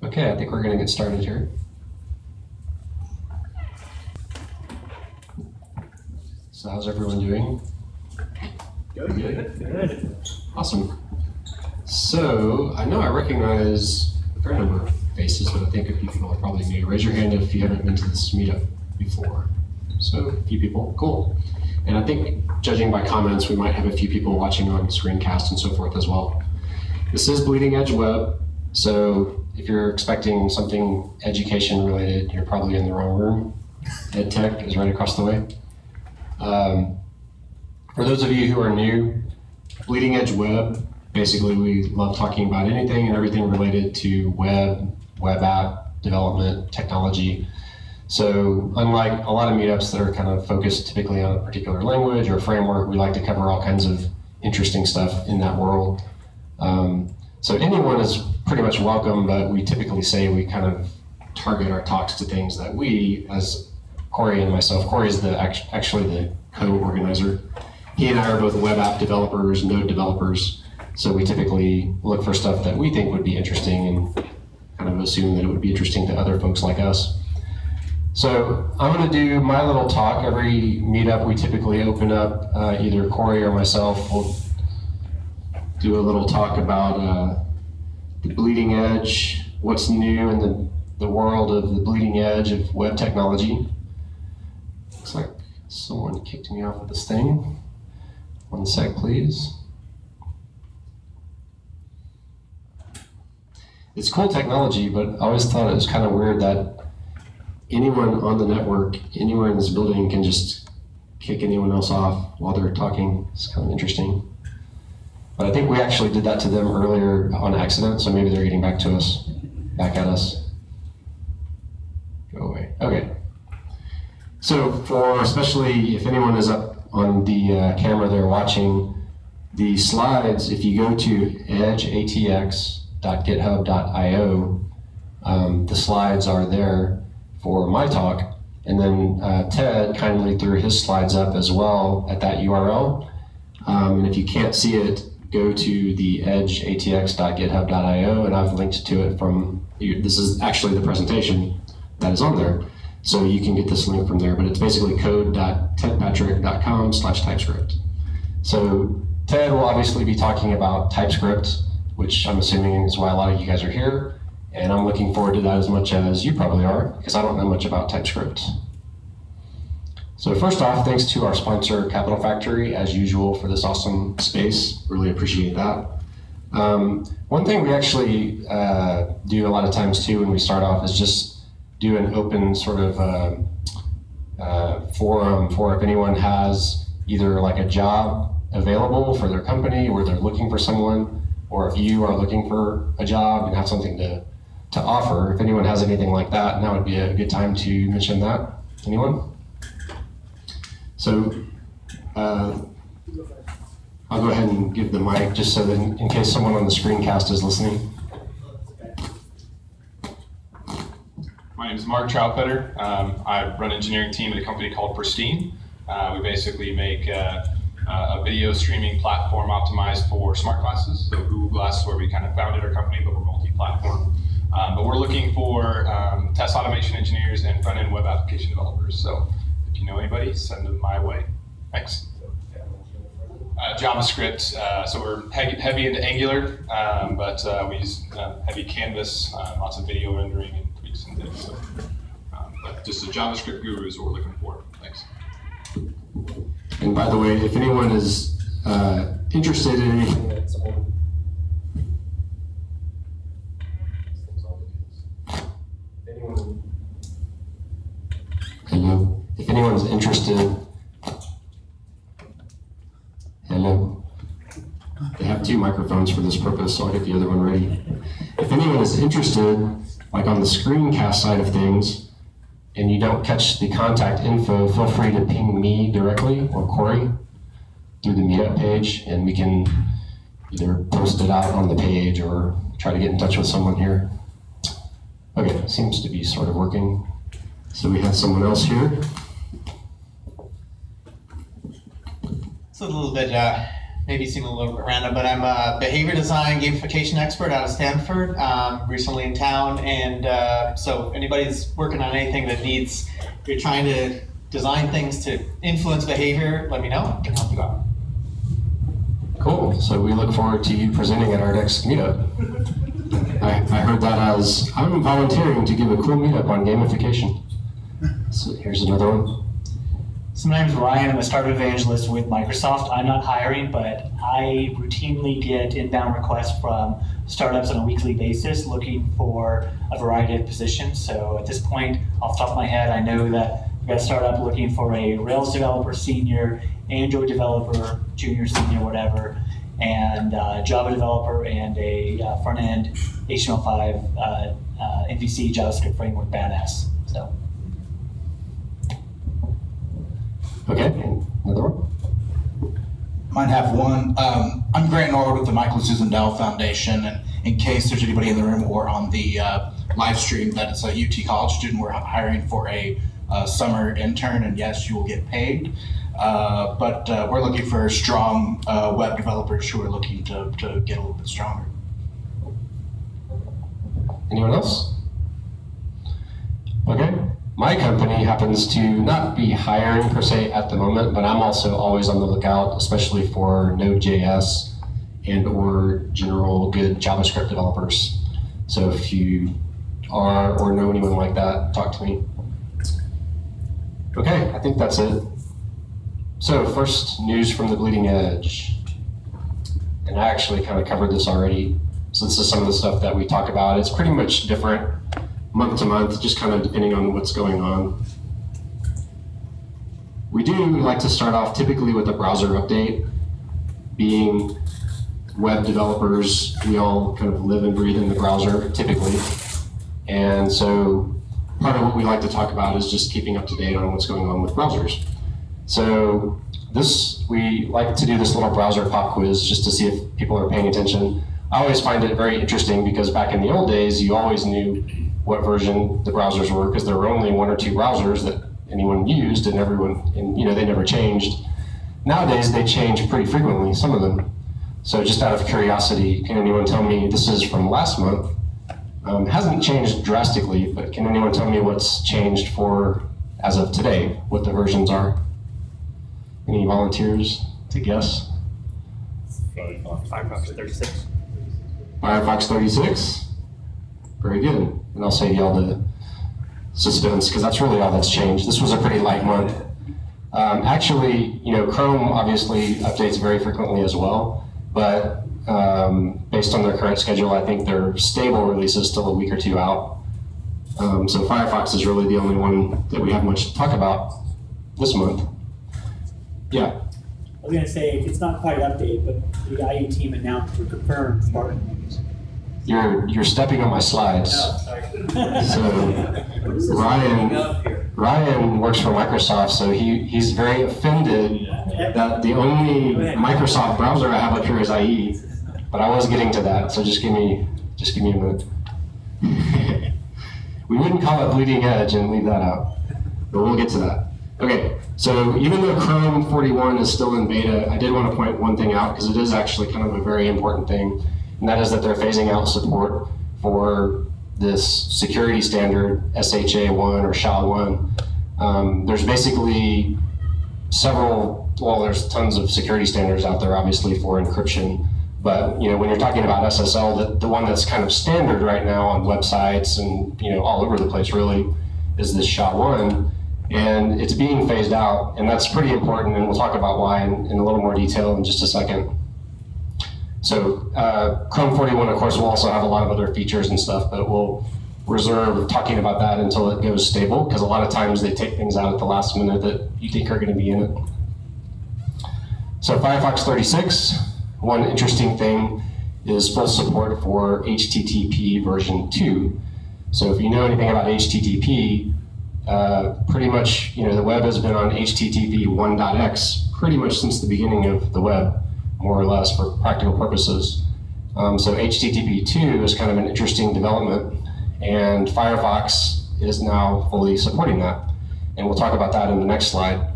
Okay, I think we're going to get started here. So how's everyone doing? Good. Awesome. So I know I recognize a fair number of faces, but I think a few people are probably new. Raise your hand if you haven't been to this meetup before. So a few people, cool. And I think judging by comments, we might have a few people watching on screencast and so forth as well. This is Bleeding Edge Web, so if you're expecting something education related, you're probably in the wrong room. EdTech is right across the way. For those of you who are new, Bleeding Edge Web, basically we love talking about anything and everything related to web app development, technology. So unlike a lot of meetups that are kind of focused typically on a particular language or framework, we like to cover all kinds of interesting stuff in that world. So anyone is pretty much welcome, but we typically say we kind of target our talks to things that we, as Corey and myself, Corey is actually the co-organizer. He and I are both web app developers, node developers, so we typically look for stuff that we think would be interesting and kind of assume that it would be interesting to other folks like us. So I'm going to do my little talk. Every meetup we typically open up, either Corey or myself will do a little talk about the bleeding edge, what's new in the world of the bleeding edge of web technology. Looks like someone kicked me off of this thing. 1 sec, please. It's cool technology, but I always thought it was kind of weird that anyone on the network, anywhere in this building can just kick anyone else off while they're talking. It's kind of interesting. But I think we actually did that to them earlier on accident, so maybe they're getting back at us. Go away. Okay. So for especially if anyone is up on the camera they're watching, the slides, if you go to edgeatx.github.io, the slides are there for my talk, and then Ted kindly threw his slides up as well at that URL. And if you can't see it, go to the edgeatx.github.io, and I've linked to it from, this is actually the presentation that is on there. So you can get this link from there, but it's basically code.tedpatrick.com/TypeScript. So Ted will obviously be talking about TypeScript, which I'm assuming is why a lot of you guys are here. And I'm looking forward to that as much as you probably are, because I don't know much about TypeScript. So first off, thanks to our sponsor, Capital Factory, as usual, for this awesome space. Really appreciate that. One thing we actually do a lot of times too when we start off is just do an open sort of forum for if anyone has either like a job available for their company or they're looking for someone, or if you are looking for a job and have something to offer. If anyone has anything like that, now would be a good time to mention that. Anyone? So I'll go ahead and give the mic just so that in case someone on the screencast is listening. My name is Mark Troutfetter. I run engineering team at a company called Pristine. We basically make a video streaming platform optimized for smart glasses. So Google Glass is where we kind of founded our company, but we're multi-platform. But we're looking for test automation engineers and front-end web application developers. So if you know anybody, send them my way. Thanks. JavaScript, so we're heavy into Angular, but we use heavy Canvas, lots of video rendering and tweaks and things. So, but just a JavaScript guru is what we're looking for. Thanks. And by the way, if anyone is interested in anything that someone hello. If anyone's interested, hello. They have 2 microphones for this purpose, so I'll get the other one ready. If anyone is interested, like on the screencast side of things, and you don't catch the contact info, feel free to ping me directly or Corey through the meetup page, and we can either post it out on the page or try to get in touch with someone here. Okay, seems to be sort of working. So we have someone else here. It's a little bit maybe seem a little bit random, but I'm a behavior design gamification expert out of Stanford, recently in town. And so anybody's working on anything that needs, if you're trying to design things to influence behavior, let me know. I can help you out. Cool. So we look forward to you presenting at our next meetup. I heard that as, I'm volunteering to give a cool meetup on gamification. So here's another one. So my name is Ryan. I'm a startup evangelist with Microsoft. I'm not hiring, but I routinely get inbound requests from startups on a weekly basis looking for a variety of positions. So at this point, off the top of my head, I know that we've got a startup looking for a Rails developer senior, Android developer junior, senior, whatever, and Java developer, and a front-end HTML5 MVC JavaScript framework badass. So. Okay, another one. Might have one. I'm Grant Norwood with the Michael Susan Dell Foundation, and in case there's anybody in the room or on the live stream that is a UT college student, we're hiring for a summer intern, and yes, you will get paid. But we're looking for strong web developers who are looking to get a little bit stronger. Anyone else? Okay. My company happens to not be hiring per se at the moment, but I'm also always on the lookout, especially for Node.js and or general good JavaScript developers. So if you are or know anyone like that, talk to me. Okay, I think that's it. So first, news from the bleeding edge. And I actually kind of covered this already. So this is some of the stuff that we talk about. It's pretty much different month to month, just kind of depending on what's going on. We do like to start off typically with a browser update. Being web developers, we all kind of live and breathe in the browser typically. And so part of what we like to talk about is just keeping up to date on what's going on with browsers. So we like to do this little browser pop quiz just to see if people are paying attention. I always find it very interesting because back in the old days, you always knew what version the browsers were because there were only one or two browsers that anyone used, and they never changed. Nowadays, they change pretty frequently, some of them. So just out of curiosity, can anyone tell me, this is from last month, it hasn't changed drastically, but can anyone tell me what's changed for, as of today, what the versions are? Any volunteers to guess? Firefox 36. Firefox 36? Very good. And I'll save y'all the suspense, because that's really all that's changed. This was a pretty light month. Actually, Chrome obviously updates very frequently as well, but based on their current schedule, I think their stable release is still a week or two out. So Firefox is really the only one that we have much to talk about this month. Yeah. I was going to say, it's not quite an update, but the IE team announced or confirmed Spartan. You're stepping on my slides. Oh, sorry. So Ryan works for Microsoft, so he's very offended that the only Microsoft browser I have up here is IE. But I was getting to that, so just give me a minute. We wouldn't call it bleeding edge and leave that out, but we'll get to that. Okay, so even though Chrome 41 is still in beta, I did want to point one thing out because it is actually kind of a very important thing. And that is that they're phasing out support for this security standard, SHA-1 or SHA-1. There's basically there's tons of security standards out there, obviously, for encryption. But when you're talking about SSL, the one that's kind of standard right now on websites and all over the place really is this SHA-1. And it's being phased out, and that's pretty important, and we'll talk about why in a little more detail in just a second. So Chrome 41, of course, will also have a lot of other features and stuff, but we'll reserve talking about that until it goes stable, because a lot of times they take things out at the last minute that you think are going to be in it. So Firefox 36, one interesting thing is full support for HTTP version 2. So if you know anything about HTTP, pretty much, the web has been on HTTP 1.x pretty much since the beginning of the web, more or less, for practical purposes. So HTTP 2 is kind of an interesting development, and Firefox is now fully supporting that. And we'll talk about that in the next slide.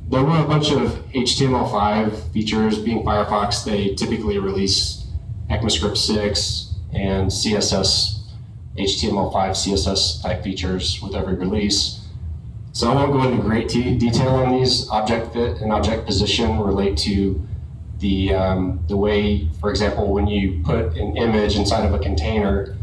there were a bunch of HTML5 features. Being Firefox, they typically release ECMAScript 6 and CSS, HTML5 CSS type features with every release. So I won't go into great detail on these. Object fit and object position relate to the way, for example, when you put an image inside of a container,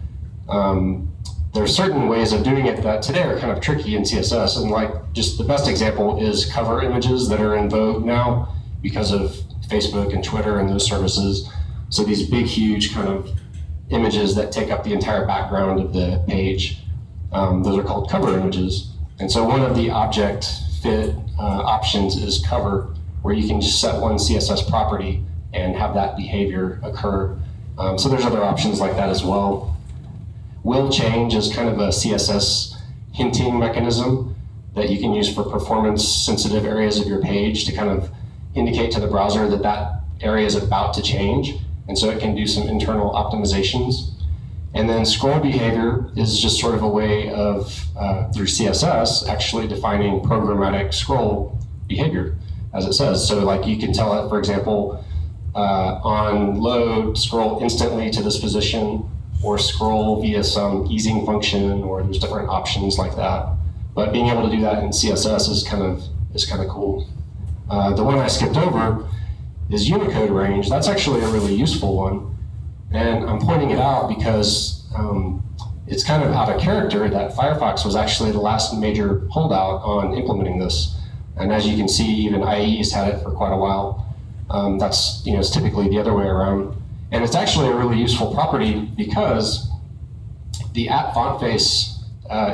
there are certain ways of doing it that today are kind of tricky in CSS. And like, just the best example is cover images that are in vogue now because of Facebook and Twitter and those services. So these big, huge kind of images that take up the entire background of the page, those are called cover images. And so one of the object fit options is cover, where you can just set one CSS property and have that behavior occur. So there's other options like that as well. Will change is kind of a CSS hinting mechanism that you can use for performance sensitive areas of your page to kind of indicate to the browser that that area is about to change. And so it can do some internal optimizations. And then scroll behavior is just sort of a way of, through CSS, actually defining programmatic scroll behavior, as it says. So like you can tell it, for example, on load, scroll instantly to this position, or scroll via some easing function, or there's different options like that. But being able to do that in CSS is kind of cool. The one I skipped over is Unicode Range. That's actually a really useful one. And I'm pointing it out because it's kind of out of character that Firefox was actually the last major holdout on implementing this. And as you can see, even IE's had it for quite a while. That's, it's typically the other way around. And it's actually a really useful property because the app font face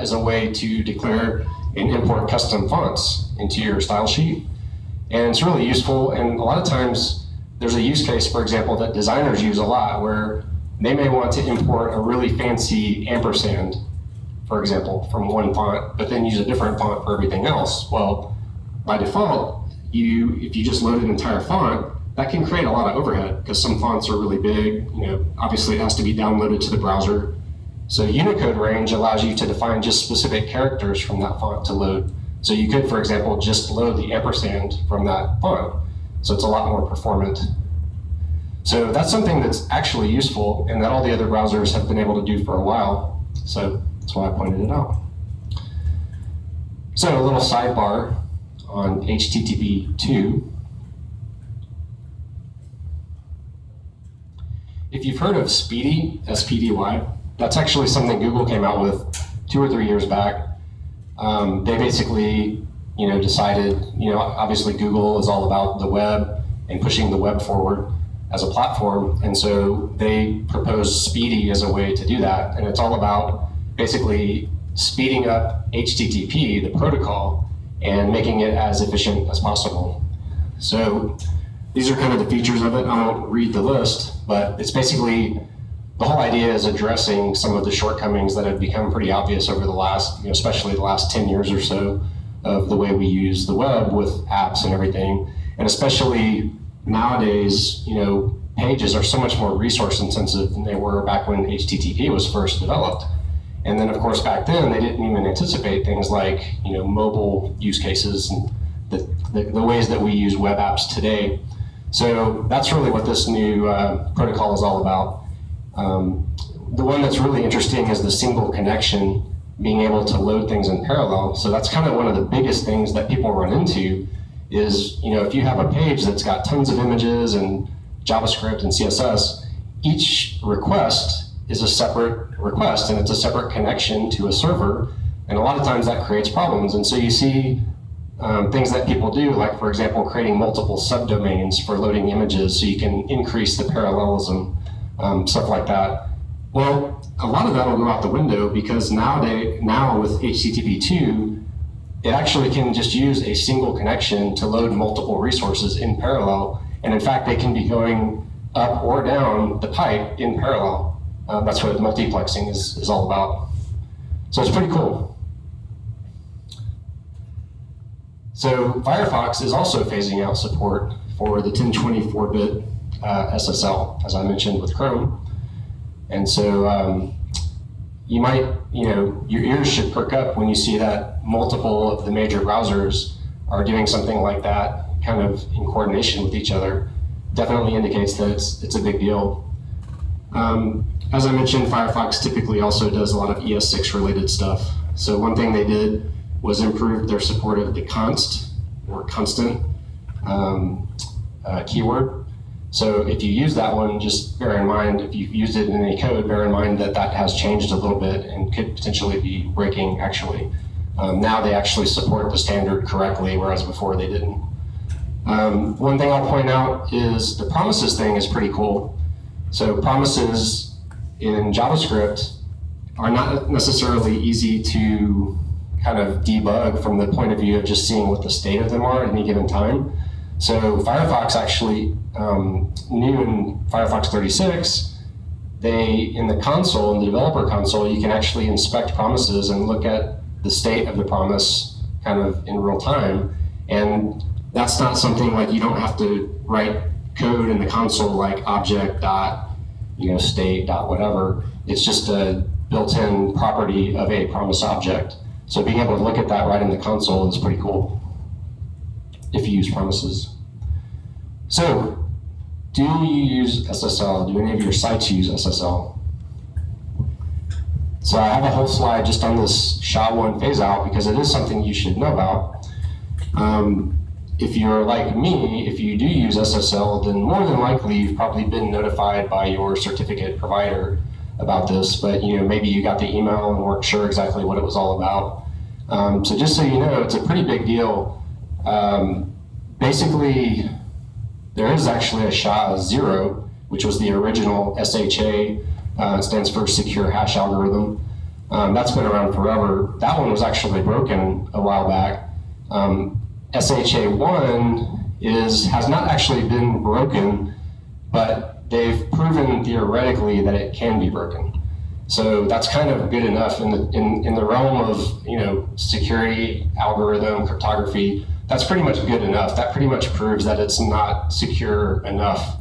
is a way to declare and import custom fonts into your style sheet. And it's really useful, and a lot of times there's a use case, for example, that designers use a lot where they may want to import a really fancy ampersand, for example, from one font, but then use a different font for everything else. Well, by default, if you just load an entire font, that can create a lot of overhead because some fonts are really big. Obviously it has to be downloaded to the browser. So Unicode Range allows you to define just specific characters from that font to load. So you could, for example, just load the ampersand from that font. So it's a lot more performant. So that's something that's actually useful and that all the other browsers have been able to do for a while. So that's why I pointed it out. So a little sidebar on HTTP 2. If you've heard of Speedy, S-P-D-Y, that's actually something Google came out with 2 or 3 years back. They basically, decided, obviously Google is all about the web and pushing the web forward as a platform. And so they proposed Speedy as a way to do that. And it's all about basically speeding up HTTP, the protocol, and making it as efficient as possible. So these are kind of the features of it. I won't read the list, but it's basically, the whole idea is addressing some of the shortcomings that have become pretty obvious over the last, especially the last 10 years or so of the way we use the web with apps and everything. And especially nowadays, pages are so much more resource intensive than they were back when HTTP was first developed. And then of course back then they didn't even anticipate things like, mobile use cases and the ways that we use web apps today. So that's really what this new protocol is all about. The one that's really interesting is the single connection, being able to load things in parallel. So that's kind of one of the biggest things that people run into is, if you have a page that's got tons of images and JavaScript and CSS, each request is a separate request and it's a separate connection to a server. And a lot of times that creates problems. And so you see things that people do, like for example, creating multiple subdomains for loading images so you can increase the parallelism, stuff like that. Well, a lot of that will go out the window because now with HTTP 2, it actually can just use a single connection to load multiple resources in parallel. And in fact, they can be going up or down the pipe in parallel. That's what multiplexing is all about. So it's pretty cool. So Firefox is also phasing out support for the 1024-bit SSL, as I mentioned with Chrome. And so you might, your ears should perk up when you see that multiple of the major browsers are doing something like that kind of in coordination with each other, definitely indicates that it's a big deal. As I mentioned, Firefox typically also does a lot of ES6 related stuff. So one thing they did was improve their support of the const or constant keyword. So if you use that one, just bear in mind, if you've used it in any code, bear in mind that that has changed a little bit and could potentially be breaking actually. Now they actually support the standard correctly, whereas before they didn't. One thing I'll point out is the promises thing is pretty cool. So promises in JavaScript are not necessarily easy to kind of debug from the point of view of just seeing what the state of them are at any given time. So Firefox actually, new in Firefox 36, in the console, in the developer console, you can actually inspect promises and look at the state of the promise kind of in real time. And that's not something like you don't have to write code in the console like object dot, state dot whatever. It's just a built-in property of a promise object. So being able to look at that right in the console is pretty cool if you use promises. So, do you use SSL? Do any of your sites use SSL? So I have a whole slide just on this SHA-1 phase out because it is something you should know about. If you're like me, if you do use SSL, then more than likely you've probably been notified by your certificate provider about this, but maybe you got the email and weren't sure exactly what it was all about. So just so you know, it's a pretty big deal. Basically, there is actually a SHA-0, which was the original SHA. It stands for Secure Hash Algorithm. That's been around forever. That one was actually broken a while back. SHA-1 has not actually been broken, but they've proven theoretically that it can be broken. So that's kind of good enough in the realm of security, algorithm, cryptography. That's pretty much good enough. That pretty much proves that it's not secure enough.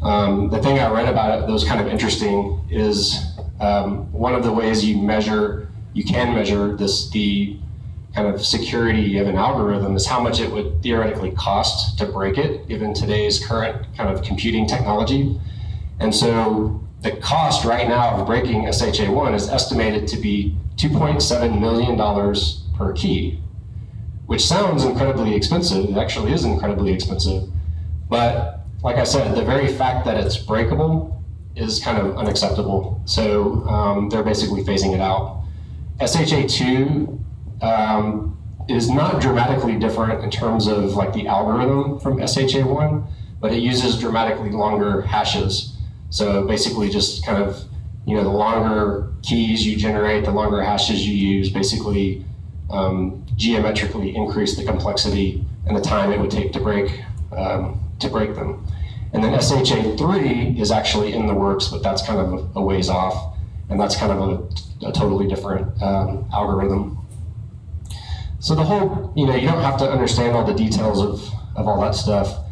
The thing I read about it that was kind of interesting is one of the ways you can measure the kind of security of an algorithm is how much it would theoretically cost to break it, given today's current kind of computing technology. And so the cost right now of breaking SHA-1 is estimated to be $2.7 million per key, which sounds incredibly expensive. It actually is incredibly expensive. But like I said, the very fact that it's breakable is kind of unacceptable. So they're basically phasing it out. SHA-2 is not dramatically different in terms of like the algorithm from SHA-1, but it uses dramatically longer hashes. So basically just kind of, the longer keys you generate, the longer hashes you use, basically geometrically increase the complexity and the time it would take to break them. And then SHA-3 is actually in the works, but that's kind of a ways off, and that's kind of a totally different algorithm. So the whole, you don't have to understand all the details of all that stuff,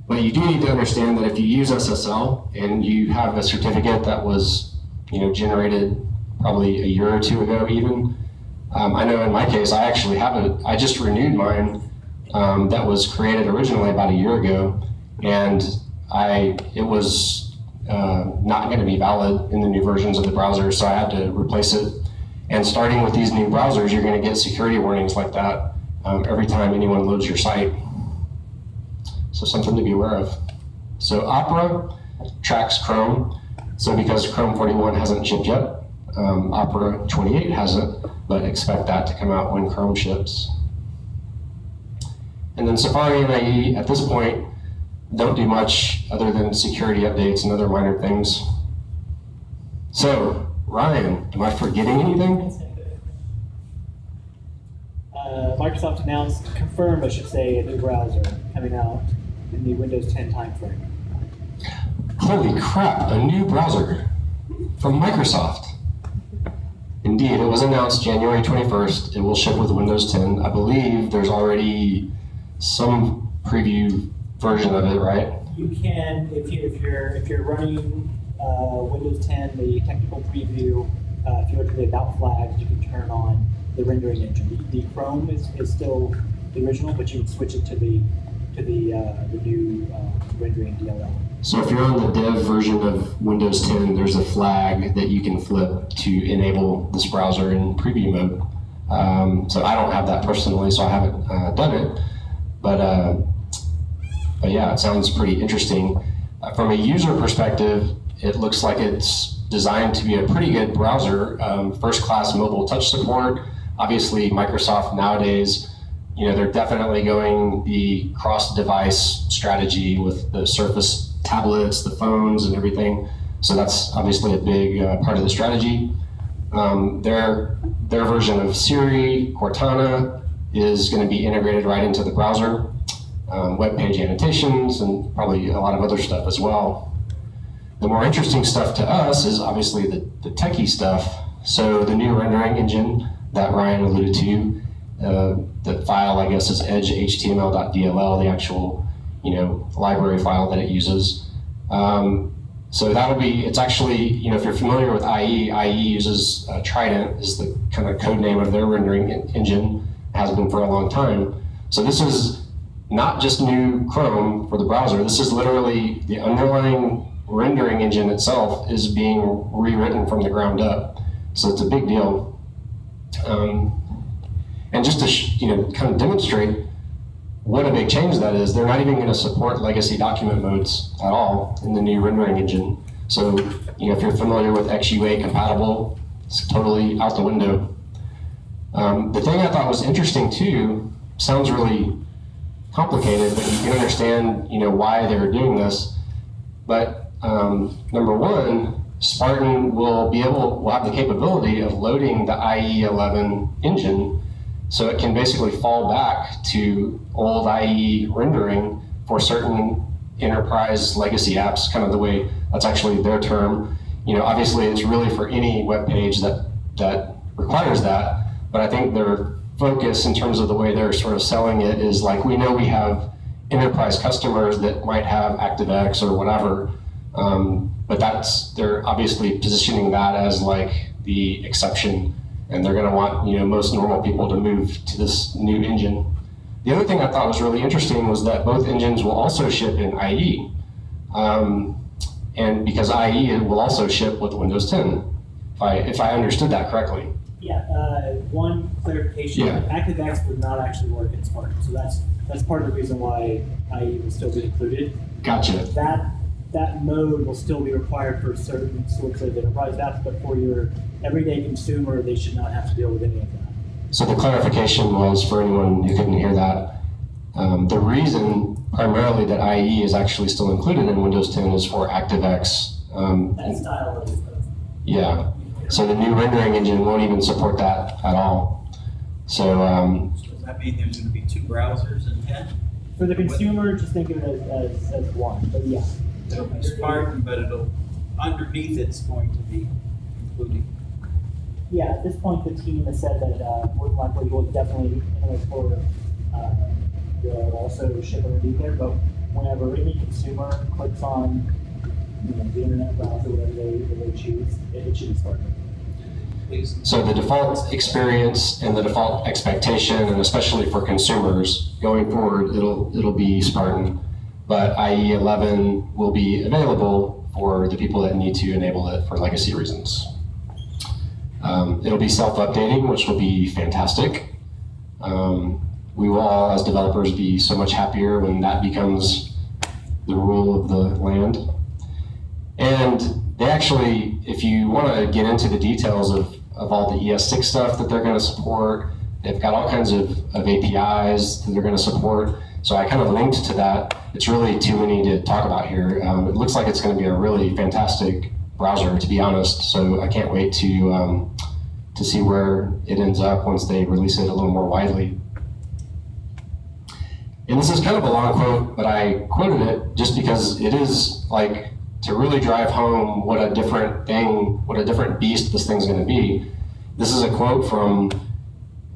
but you do need to understand that if you use SSL and you have a certificate that was, generated probably a year or two ago even, I know in my case, I actually have it. I just renewed mine that was created originally about a year ago, and it was not going to be valid in the new versions of the browser, so I had to replace it. And starting with these new browsers, you're going to get security warnings like that every time anyone loads your site. So something to be aware of. So Opera tracks Chrome. So because Chrome 41 hasn't shipped yet, Opera 28 hasn't, but expect that to come out when Chrome ships. And then Safari and IE, at this point, don't do much other than security updates and other minor things. So, Ryan, am I forgetting anything? Microsoft confirmed, I should say, a new browser coming out in the Windows 10 timeframe. Holy crap, a new browser from Microsoft. Indeed, it was announced January 21st. It will ship with Windows 10. I believe there's already some preview version of it, right? You can, if you're running Windows 10, the technical preview, if you go to the About flags, you can turn on the rendering engine. The Chrome is still the original, but you would switch it to the new rendering DLL. So if you're on the dev version of Windows 10, there's a flag that you can flip to enable this browser in preview mode. So I don't have that personally, so I haven't done it. But yeah, it sounds pretty interesting. From a user perspective, it looks like it's designed to be a pretty good browser. First-class mobile touch support. Obviously, Microsoft nowadays, they're definitely going the cross-device strategy with the Surface tablets, the phones, and everything. So that's obviously a big part of the strategy. Their version of Siri, Cortana, is going to be integrated right into the browser. Web page annotations, and probably a lot of other stuff as well. The more interesting stuff to us is obviously the techie stuff. So the new rendering engine that Ryan alluded to, the file, I guess, is edge.html.dll, the actual, library file that it uses. So that'll be, it's actually, if you're familiar with IE uses Trident is the kind of code name of their rendering engine, has been for a long time. So this is not just new Chrome for the browser, this is literally the underlying rendering engine itself is being rewritten from the ground up. So it's a big deal. And just to kind of demonstrate what a big change that is, they're not even going to support legacy document modes at all in the new rendering engine. So if you're familiar with XUA compatible, it's totally out the window. The thing I thought was interesting too, sounds really complicated, but you can understand why they're doing this. But number one, Spartan will have the capability of loading the IE11 engine, so it can basically fall back to old IE rendering for certain enterprise legacy apps, kind of the way, that's actually their term. Obviously it's really for any web page that requires that, but I think their focus in terms of the way they're sort of selling it is like, we know we have enterprise customers that might have ActiveX or whatever, but they're obviously positioning that as like the exception, and they're going to want most normal people to move to this new engine. The other thing I thought was really interesting was that both engines will also ship in IE, and because IE will also ship with Windows 10, if I understood that correctly. Yeah, one clarification, Yeah. ActiveX would not actually work in Spartan, so that's part of the reason why IE will still be included. Gotcha. That mode will still be required for certain sorts of enterprise apps, but for your everyday consumer, they should not have to deal with any of that. So the clarification was, for anyone who couldn't hear that, the reason primarily that IE is actually still included in Windows 10 is for ActiveX. That style is Yeah. So the new rendering engine won't even support that at all. So Does that mean there's going to be two browsers in 10? for the consumer, just think of it as one, but yeah. It'll be Spartan, but underneath it's going to be including. Yeah, at this point, the team has said that more than likely will definitely will also ship underneath there, but whenever any consumer clicks on the internet browser, whatever they choose, it should be Spartan. So the default experience and the default expectation, and especially for consumers going forward, it'll be Spartan, but IE11 will be available for the people that need to enable it for legacy reasons. It'll be self-updating, which will be fantastic. We will all, as developers, be so much happier when that becomes the rule of the land. And they actually, if you want to get into the details of all the ES6 stuff that they're going to support, they've got all kinds of APIs that they're going to support. So I kind of linked to that. It's really too many to talk about here. It looks like it's going to be a really fantastic browser, to be honest. So I can't wait to see where it ends up once they release it a little more widely. And this is kind of a long quote, but I quoted it just because it is like to really drive home what a different beast this thing's going to be. This is a quote from,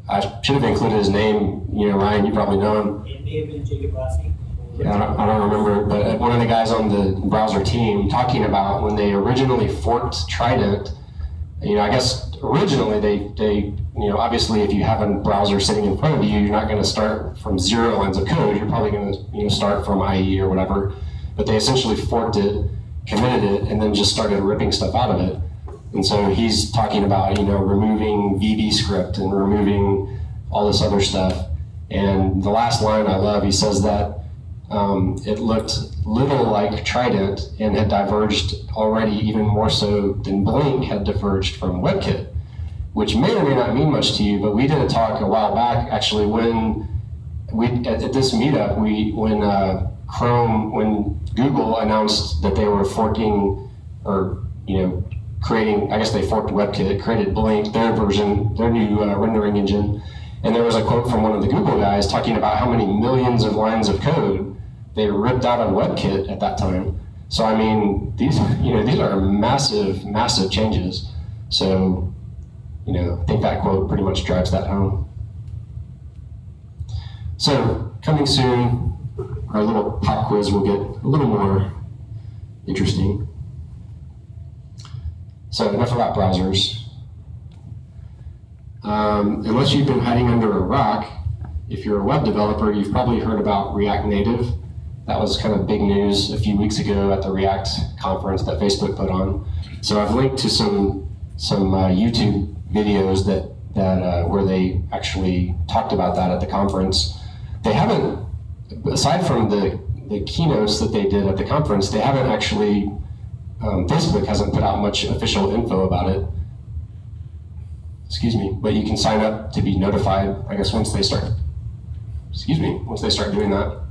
I should have included his name, Ryan, you probably know him. It may have been Jacob Rossi. Yeah, I don't remember, but one of the guys on the browser team talking about when they originally forked Trident, I guess originally they obviously if you have a browser sitting in front of you, you're not going to start from 0 lines of code. You're probably going to start from IE or whatever. But they essentially forked it, committed it, and then just started ripping stuff out of it. And so he's talking about removing VB script and removing all this other stuff. And the last line I love, he says that it looked little like Trident and had diverged already even more so than Blink had diverged from WebKit, which may or may not mean much to you, but we did a talk a while back actually when at this meetup, when Google announced that they were forking or creating, I guess they forked WebKit, created Blink, their version, their new rendering engine. And there was a quote from one of the Google guys talking about how many millions of lines of code they ripped out of WebKit at that time. So I mean, these are massive, massive changes. So, I think that quote pretty much drives that home. So coming soon, our little pop quiz will get a little more interesting. So enough about browsers. Unless you've been hiding under a rock, if you're a web developer, you've probably heard about React Native. That was kind of big news a few weeks ago at the React conference that Facebook put on. So I've linked to some YouTube videos that where they actually talked about that at the conference. They haven't, aside from the keynotes that they did at the conference, they haven't actually, Facebook hasn't put out much official info about it. Excuse me, but you can sign up to be notified, I guess, once they start doing that.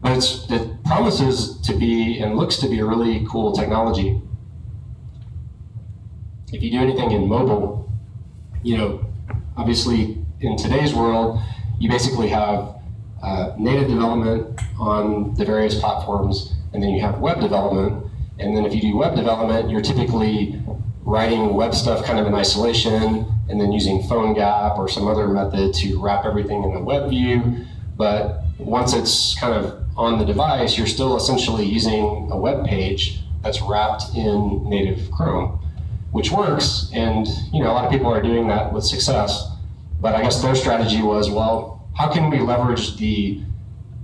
But it promises to be and looks to be a really cool technology. If you do anything in mobile, obviously in today's world, you basically have native development on the various platforms, and then you have web development. And then if you do web development, you're typically writing web stuff kind of in isolation, and then using PhoneGap or some other method to wrap everything in a web view. But once it's kind of on the device, you're still essentially using a web page that's wrapped in native Chrome, which works. And a lot of people are doing that with success. But I guess their strategy was, well, how can we leverage the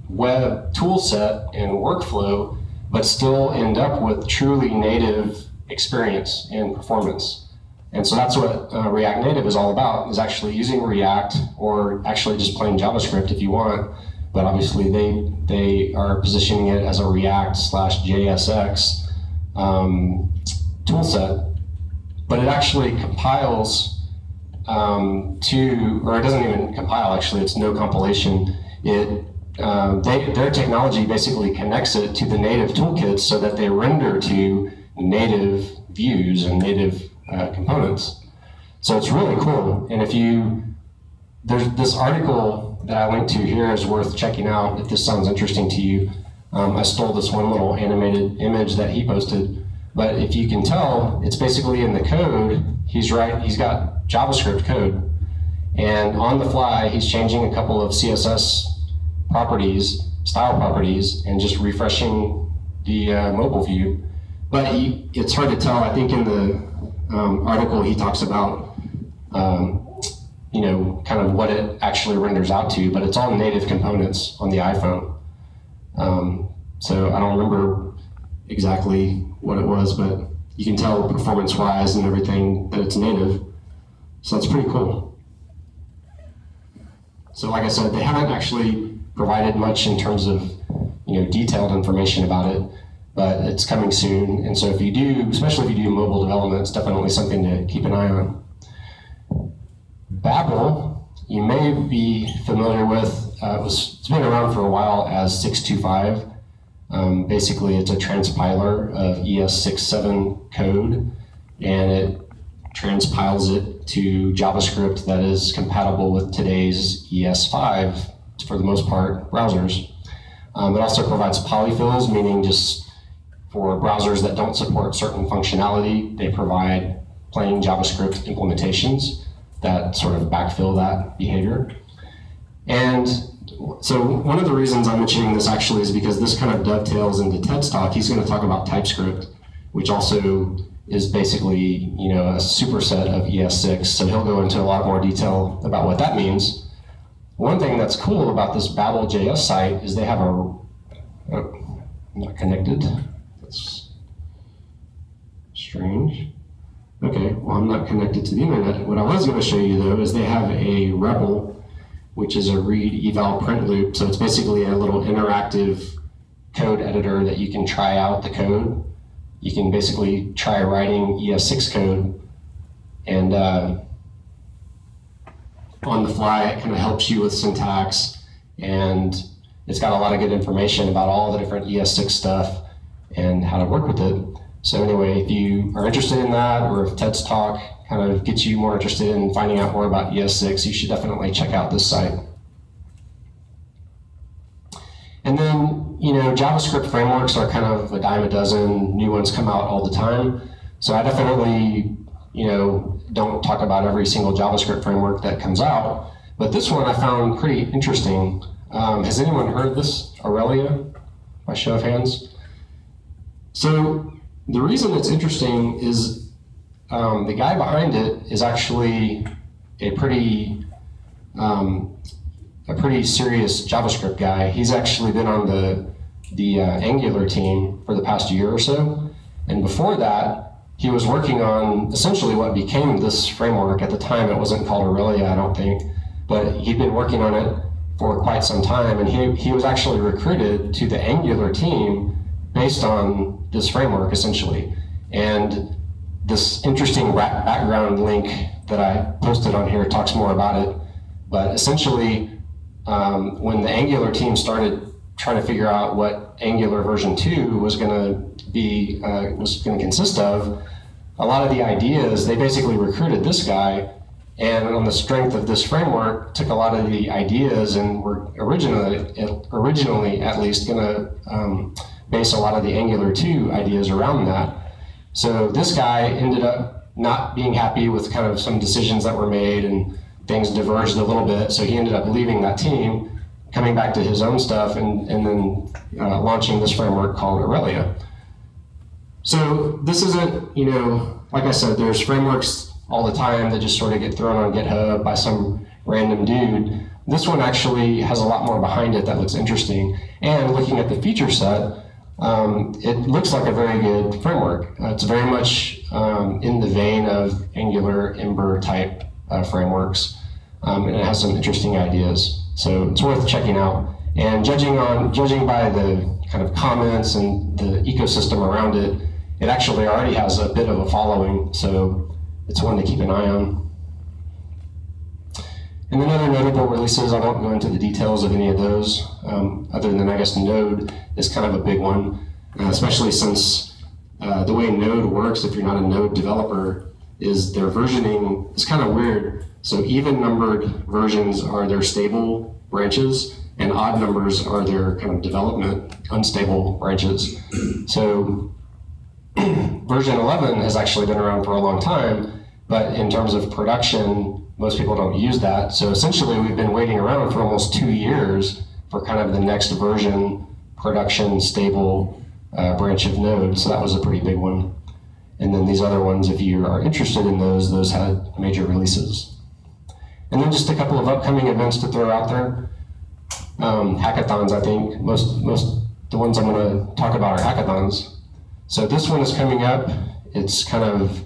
web tool set and workflow, but still end up with truly native experience and performance? And so that's what React Native is all about, is actually using React, or actually just plain JavaScript if you want. But obviously they are positioning it as a React/JSX tool set. But it actually compiles or it doesn't even compile, actually, it's no compilation. Their technology basically connects it to the native toolkits so that they render to native views and native components. So it's really cool. And there's this article that I linked to here is worth checking out if this sounds interesting to you. I stole this one little animated image that he posted, but if you can tell, it's basically in the code. He's got JavaScript code, and on the fly, he's changing a couple of CSS properties, style properties, and just refreshing the mobile view. But it's hard to tell. I think in the article he talks about kind of what it actually renders out to, but it's all native components on the iPhone. So I don't remember exactly what it was, but you can tell performance-wise and everything that it's native. So that's pretty cool. So like I said, they haven't actually provided much in terms of detailed information about it, but it's coming soon. And so if you do, especially if you do mobile development, it's definitely something to keep an eye on. Babel, you may be familiar with, it's been around for a while as 625. Basically, it's a transpiler of ES6 code, and it transpiles it to JavaScript that is compatible with today's ES5, for the most part, browsers. It also provides polyfills, meaning just for browsers that don't support certain functionality, they provide plain JavaScript implementations that sort of backfill that behavior. And so one of the reasons I'm mentioning this actually is because this kind of dovetails into Ted's talk. He's going to talk about TypeScript, which also is basically, you know, a superset of ES6. So he'll go into a lot more detail about what that means. One thing that's cool about this Babel.js site is they have not connected. That's strange. Okay, well, I'm not connected to the internet. What I was going to show you, though, is they have a REPL, which is a read eval print loop. So it's basically a little interactive code editor that you can try out the code. You can basically try writing ES6 code, and on the fly, it kind of helps you with syntax, and it's got a lot of good information about all the different ES6 stuff and how to work with it. So anyway, if you are interested in that, or if Ted's talk kind of gets you more interested in finding out more about ES6, you should definitely check out this site. And then, you know, JavaScript frameworks are kind of a dime a dozen. New ones come out all the time. So I definitely, you know, don't talk about every single JavaScript framework that comes out. But this one I found pretty interesting. Has anyone heard of this, Borrelia, by show of hands? So the reason it's interesting is the guy behind it is actually a pretty serious JavaScript guy. He's actually been on the Angular team for the past year or so. And before that, he was working on essentially what became this framework. At the time, it wasn't called Borrelia, I don't think, but he'd been working on it for quite some time. And he was actually recruited to the Angular team based on this framework, essentially. And this interesting background link that I posted on here talks more about it. But essentially, when the Angular team started trying to figure out what Angular version 2 was going to consist of, a lot of the ideas, they basically recruited this guy, and on the strength of this framework, took a lot of the ideas and were originally at least going to base a lot of the Angular 2 ideas around that. So this guy ended up not being happy with kind of some decisions that were made, and things diverged a little bit, so he ended up leaving that team, coming back to his own stuff, and then launching this framework called Borrelia. So this isn't, you know, like I said, there's frameworks all the time that just sort of get thrown on GitHub by some random dude. This one actually has a lot more behind it that looks interesting. And looking at the feature set, it looks like a very good framework. It's very much in the vein of Angular, Ember type frameworks, and it has some interesting ideas. So it's worth checking out. And judging by the kind of comments and the ecosystem around it, it actually already has a bit of a following, so it's one to keep an eye on. And then other notable releases, I won't go into the details of any of those, other than I guess Node is kind of a big one, especially since the way Node works, if you're not a Node developer, is their versioning is kind of weird. So even numbered versions are their stable branches, and odd numbers are their kind of development unstable branches. So version 11 has actually been around for a long time, but in terms of production, most people don't use that. So essentially we've been waiting around for almost 2 years for kind of the next version, production stable branch of Node. So that was a pretty big one. And then these other ones, if you are interested in those had major releases. And then just a couple of upcoming events to throw out there. Hackathons, I think. Most the ones I'm going to talk about are hackathons. So this one is coming up. It's kind of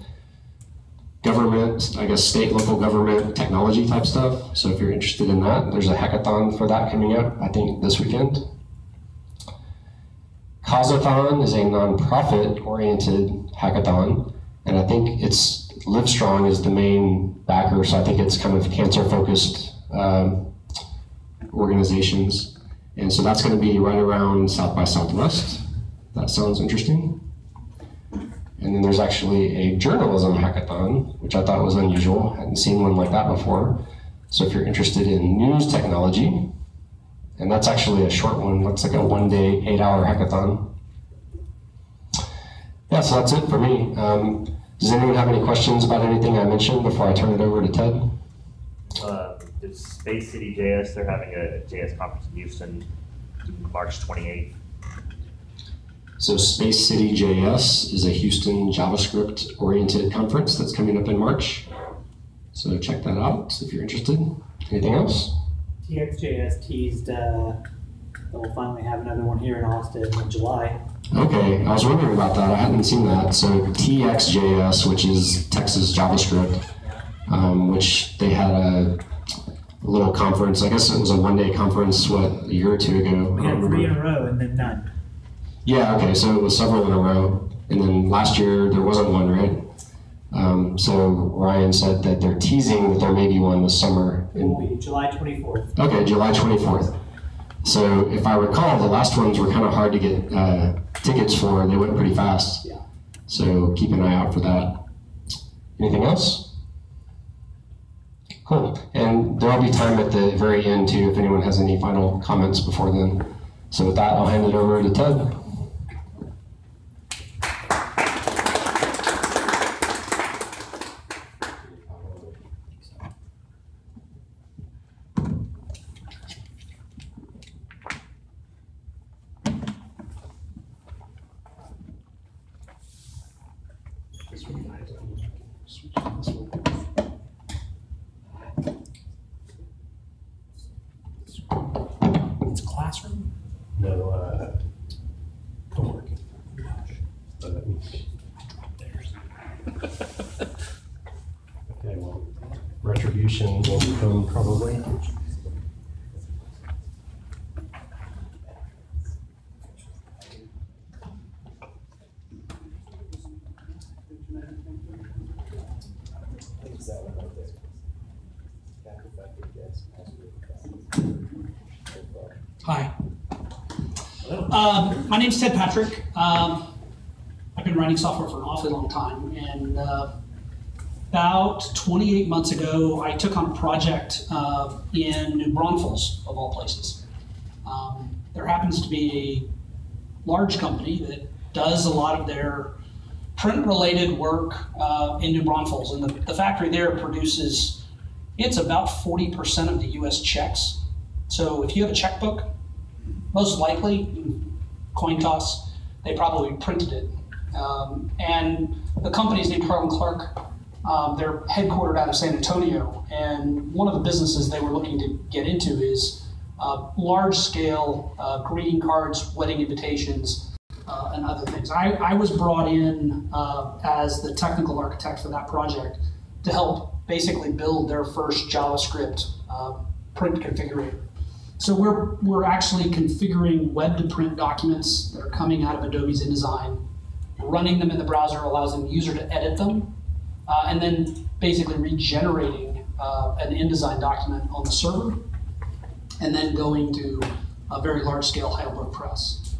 government, I guess state, local government, technology type stuff. So if you're interested in that, there's a hackathon for that coming up, I think this weekend. Causathon is a nonprofit-oriented hackathon, and I think it's Livestrong is the main backer, so I think it's kind of cancer-focused organizations. And so that's going to be right around South by Southwest. That sounds interesting. And then there's actually a journalism hackathon, which I thought was unusual. I hadn't seen one like that before. So if you're interested in news technology, and that's actually a short one, looks like a 1-day, 8-hour hackathon. Yeah, so that's it for me. Does anyone have any questions about anything I mentioned before I turn it over to Ted? It's Space City JS. They're having a JS conference in Houston, March 28th. So Space City JS is a Houston JavaScript-oriented conference that's coming up in March. So check that out if you're interested. Anything else? TXJS teased that we'll finally have another one here in Austin in July. Okay, I was wondering about that. I hadn't seen that. So TXJS, which is Texas JavaScript, which they had a little conference. I guess it was a one-day conference, what, a year or two ago? We had 3 in a row and then none. Yeah, okay, so it was several in a row. And then last year there wasn't one, right? So Ryan said that they're teasing that there may be one this summer. It will be July 24th. Okay, July 24th. So if I recall, the last ones were kind of hard to get tickets for. They went pretty fast. Yeah. So keep an eye out for that. Anything else? Cool. And there'll be time at the very end too if anyone has any final comments before then. So with that, I'll hand it over to Ted. It's classroom? No, co-working. Okay, well, retribution will come probably. Hi. My name's Ted Patrick. I've been writing software for an awfully long time, and about 28 months ago, I took on a project in New Braunfels, of all places. There happens to be a large company that does a lot of their print-related work in New Braunfels, and the factory there produces, it's about 40% of the US checks. So if you have a checkbook, most likely, coin toss, they probably printed it. And the company's named Harland Clarke. They're headquartered out of San Antonio, and one of the businesses they were looking to get into is large-scale greeting cards, wedding invitations, and other things. I was brought in as the technical architect for that project to help basically build their first JavaScript print configurator. So we're actually configuring web-to-print documents that are coming out of Adobe's InDesign. Running them in the browser allows the user to edit them, and then basically regenerating an InDesign document on the server, and then going to a very large-scale Heidelberg press.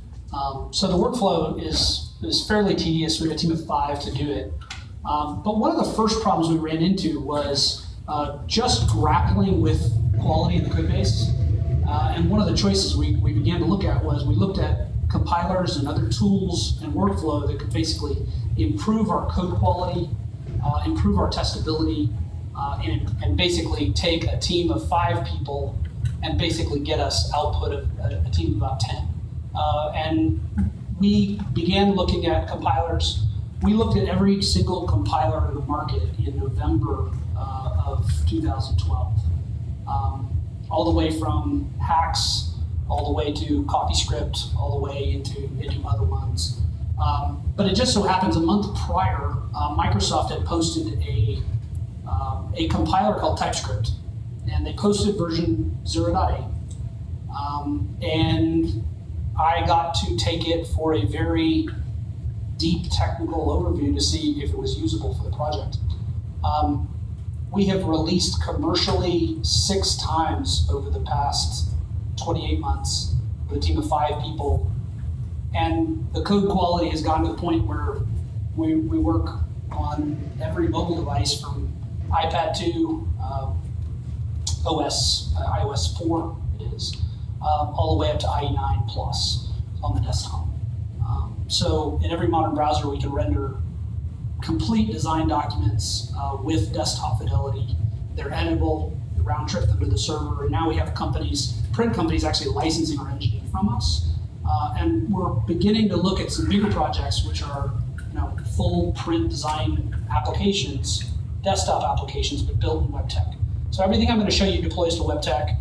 So the workflow is fairly tedious. We have a team of 5 to do it. But one of the first problems we ran into was just grappling with quality in the code base. And one of the choices we began to look at was we looked at compilers and other tools and workflow that could basically improve our code quality, improve our testability, and basically take a team of 5 people and basically get us output of a team of about 10. And we began looking at compilers. We looked at every single compiler in the market in November of 2012. All the way from Hacks, all the way to CoffeeScript, all the way into other ones. But it just so happens a month prior, Microsoft had posted a compiler called TypeScript, and they posted version 0.8. And I got to take it for a very deep technical overview to see if it was usable for the project. We have released commercially 6 times over the past 28 months with a team of 5 people. And the code quality has gotten to the point where we work on every mobile device from iPad 2, iOS 4 it is, all the way up to IE9 Plus on the desktop. So in every modern browser we can render complete design documents with desktop fidelity. They're editable, we round trip them to the server, and now we have companies, print companies actually licensing our engine from us And we're beginning to look at some bigger projects, which are full print design applications, desktop applications, but built in web tech. So everything I'm going to show you deploys to web tech,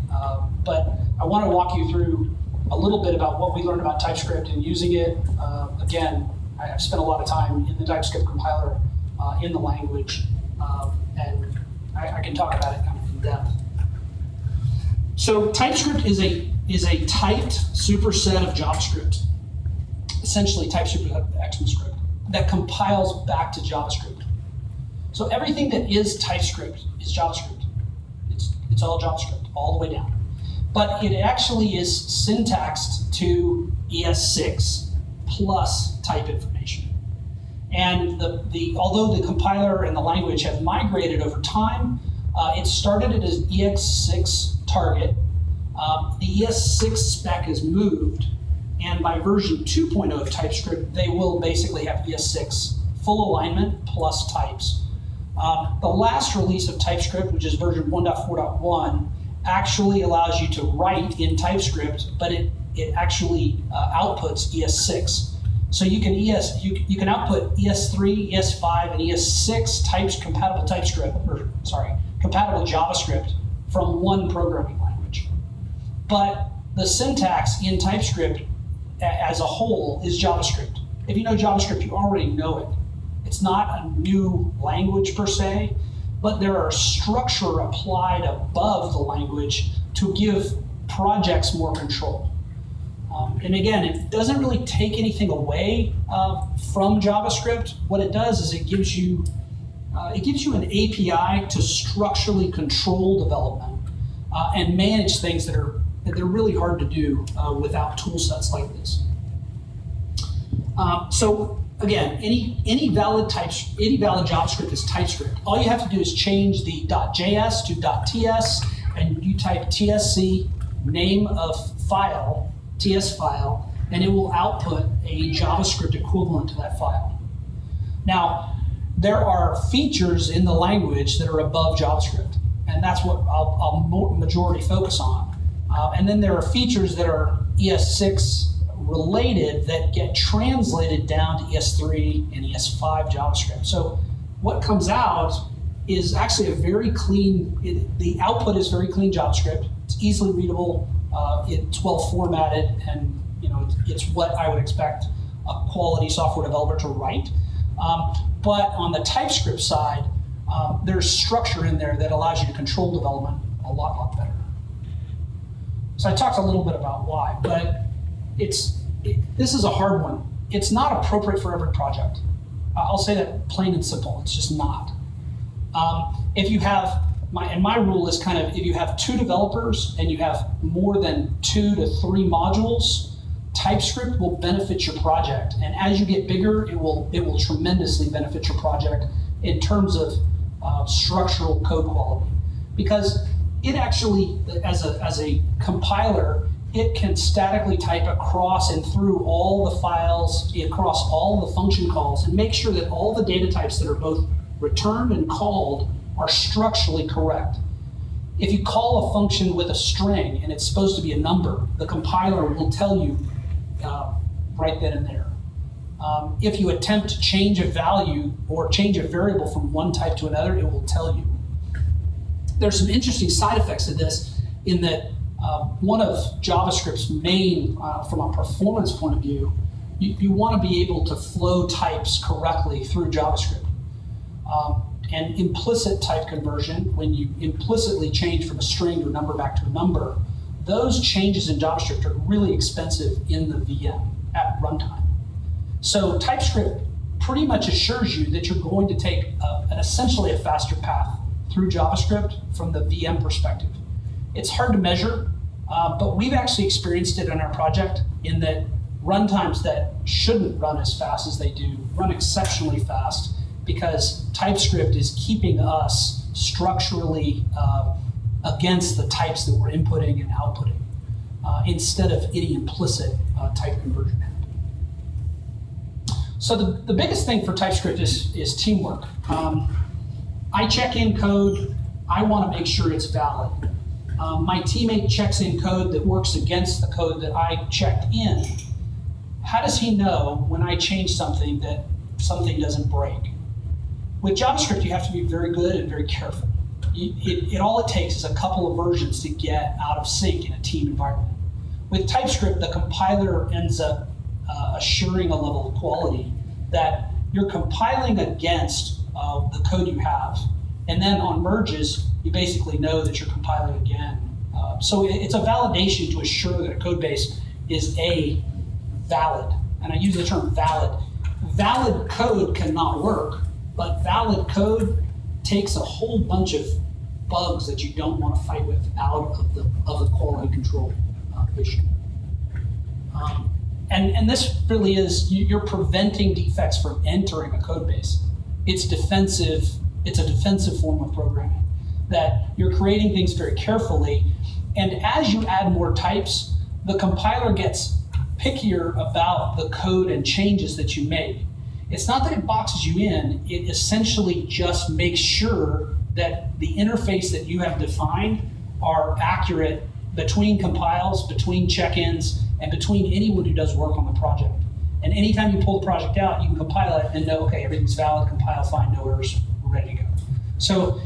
but I want to walk you through a little bit about what we learned about TypeScript and using it. Again, I've spent a lot of time in the TypeScript compiler in the language, and I can talk about it kind of in depth. So TypeScript is a typed superset of JavaScript, essentially type superset of ECMAScript, that compiles back to JavaScript. So everything that is TypeScript is JavaScript. It's all JavaScript, all the way down. But it actually is syntaxed to ES6 plus type information. And although the compiler and the language have migrated over time, it started it as ES6 target. The ES6 spec is moved, and by version 2.0 of TypeScript, they will basically have ES6 full alignment plus types. The last release of TypeScript, which is version 1.4.1, actually allows you to write in TypeScript, but it actually outputs ES6. So you can output ES3, ES5, and ES6 types compatible compatible JavaScript from one programming language. But the syntax in TypeScript as a whole is JavaScript. If you know JavaScript, you already know it. It's not a new language per se, but there are structure applied above the language to give projects more control. And again, it doesn't really take anything away from JavaScript. What it does is it gives you an API to structurally control development and manage things that are really hard to do without tool sets like this. So again, any valid JavaScript is TypeScript. All you have to do is change the .js to .ts, and you type tsc name of file, ts file, and it will output a JavaScript equivalent to that file. Now, there are features in the language that are above JavaScript, and that's what I'll majority focus on. And then there are features that are ES6 related that get translated down to ES3 and ES5 JavaScript. So what comes out is actually a very clean, the output is very clean JavaScript. It's easily readable, it's well formatted, and it's what I would expect a quality software developer to write. But on the TypeScript side, there's structure in there that allows you to control development a lot better. So I talked a little bit about why, but this is a hard one. It's not appropriate for every project. I'll say that plain and simple. It's just not. If you have, my rule is kind of, if you have 2 developers and you have more than 2 to 3 modules, TypeScript will benefit your project. And as you get bigger, it will tremendously benefit your project in terms of structural code quality. Because it actually, as a compiler, it can statically type across and through all the files, across all the function calls, and make sure that all the data types that are both returned and called are structurally correct. If you call a function with a string and it's supposed to be a number, the compiler will tell you right then and there. If you attempt to change a value or change a variable from one type to another, it will tell you. There's some interesting side effects of this in that one of JavaScript's main, from a performance point of view, you want to be able to flow types correctly through JavaScript. And implicit type conversion, when you implicitly change from a string to a number back to a number, those changes in JavaScript are really expensive in the VM at runtime. So TypeScript pretty much assures you that you're going to take essentially a faster path through JavaScript from the VM perspective. It's hard to measure, but we've actually experienced it in our project in that runtimes that shouldn't run as fast as they do run exceptionally fast because TypeScript is keeping us structurally against the types that we're inputting and outputting instead of any implicit type conversion. So the biggest thing for TypeScript is teamwork. I check in code, I want to make sure it's valid. My teammate checks in code that works against the code that I checked in. how does he know when I change something that something doesn't break? With JavaScript, you have to be very good and very careful. All it takes is a couple of versions to get out of sync in a team environment. With TypeScript, the compiler ends up assuring a level of quality that you're compiling against the code you have. And then on merges, you basically know that you're compiling again. So it's a validation to assure that a code base is valid. And I use the term valid. Valid code cannot work, but valid code takes a whole bunch of bugs that you don't want to fight with out of the quality control issue. And this really is, you're preventing defects from entering a code base. It's defensive. It's a defensive form of programming, that you're creating things very carefully. And as you add more types, the compiler gets pickier about the code and changes that you make. It's not that it boxes you in, it essentially just makes sure that the interface that you have defined are accurate between compiles, between check-ins, and between anyone who does work on the project. And anytime you pull the project out, you can compile it and know, okay, everything's valid, compile, fine, no errors, we're ready to go. So,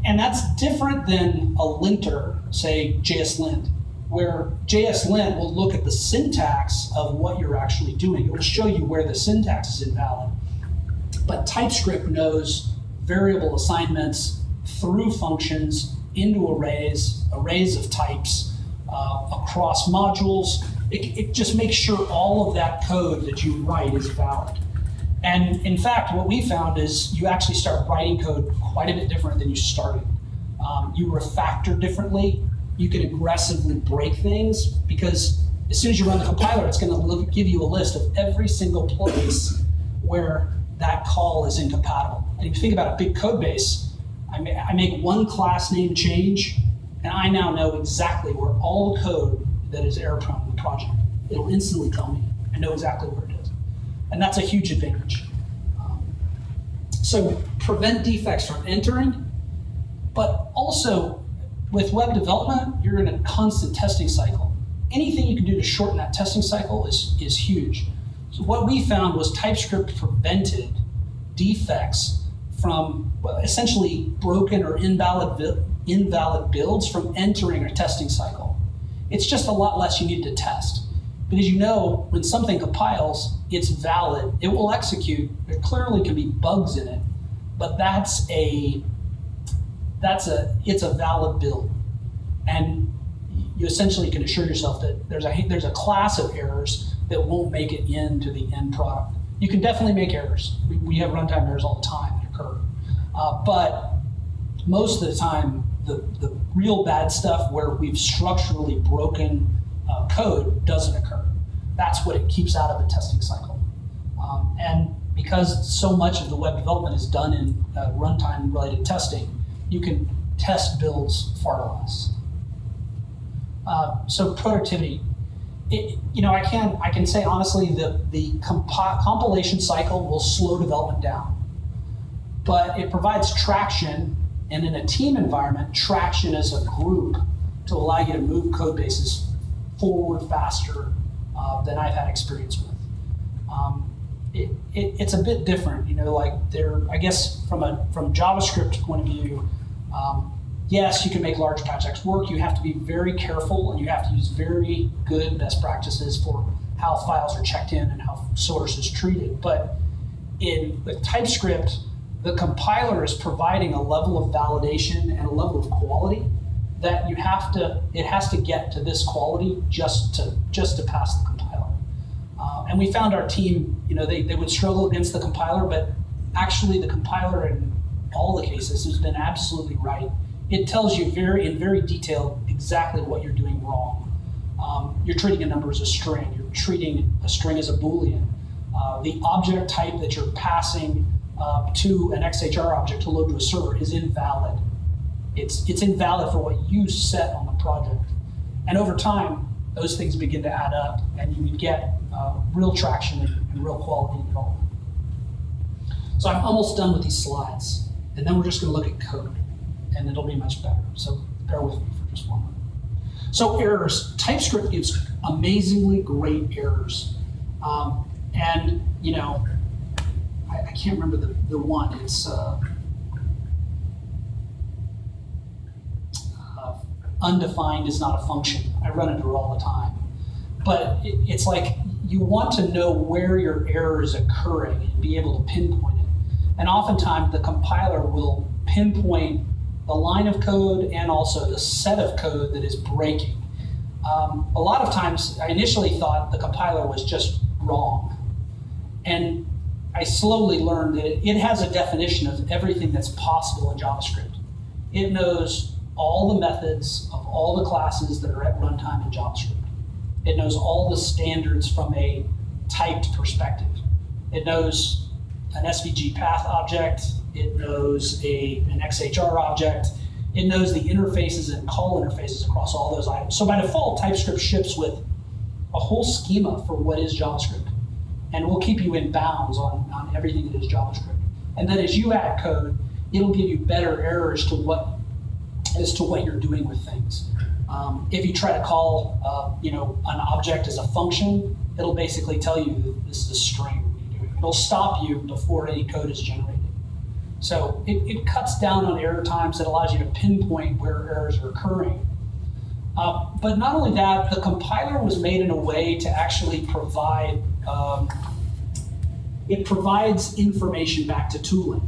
and that's different than a linter, say JSLint, where JSLint will look at the syntax of what you're actually doing. It will show you where the syntax is invalid. But TypeScript knows variable assignments through functions into arrays of types, across modules. It just makes sure all of that code that you write is valid. And in fact, what we found is you actually start writing code quite a bit different than you started. You refactor differently. You can aggressively break things, because as soon as you run the compiler, it's going to give you a list of every single place where that call is incompatible. And if you think about a big code base, I make one class name change, and I now know exactly where all the code that is error prone in the project. It'll instantly tell me. I know exactly where it is. And that's a huge advantage. So prevent defects from entering, but also with web development, you're in a constant testing cycle. Anything you can do to shorten that testing cycle is huge. So what we found was TypeScript prevented defects from, well, essentially broken or invalid builds from entering a testing cycle. It's just a lot less you need to test. Because you know when something compiles, it's valid, it will execute. There clearly can be bugs in it, but it's a valid build. And you essentially can assure yourself that there's a class of errors that won't make it into the end product. You can definitely make errors. We have runtime errors all the time that occur. But most of the time, the real bad stuff where we've structurally broken code doesn't occur. That's what it keeps out of the testing cycle. And because so much of the web development is done in runtime related testing, you can test builds far less. So productivity. I can say honestly the compilation cycle will slow development down, but it provides traction, and in a team environment, traction as a group to allow you to move code bases forward faster than I've had experience with. It's a bit different, I guess from JavaScript point of view, yes, you can make large patch work. You have to be very careful, and you have to use very good best practices for how files are checked in and how source is treated. But with TypeScript, the compiler is providing a level of validation and a level of quality that it has to get to this quality just to pass the compiler. And we found our team, they would struggle against the compiler, but actually the compiler in all the cases has been absolutely right. It tells you in very detail exactly what you're doing wrong. You're treating a number as a string. You're treating a string as a Boolean. The object type that you're passing to an XHR object to load to a server is invalid. It's invalid for what you set on the project. And over time, those things begin to add up, and you would get real traction and real quality development. So I'm almost done with these slides, and then we're just going to look at code, and it'll be much better. So bear with me for just one minute. So errors. TypeScript gives amazingly great errors. And, you know, I can't remember the one. It's undefined is not a function. I run into it all the time. But it's like you want to know where your error is occurring and be able to pinpoint it. And oftentimes the compiler will pinpoint the line of code and also the set of code that is breaking. A lot of times I initially thought the compiler was just wrong. And I slowly learned that it has a definition of everything that's possible in JavaScript. It knows all the methods of all the classes that are at runtime in JavaScript. It knows all the standards from a typed perspective. It knows an SVG path object. It knows an XHR object. It knows the interfaces and call interfaces across all those items. So by default, TypeScript ships with a whole schema for what is JavaScript. And will keep you in bounds on everything that is JavaScript. And then as you add code, it'll give you better errors to what you're doing with things. If you try to call an object as a function, it'll basically tell you that this is a string. It'll stop you before any code is generated. So it cuts down on error times. It allows you to pinpoint where errors are occurring. But not only that, the compiler was made in a way to actually provide, it provides information back to tooling.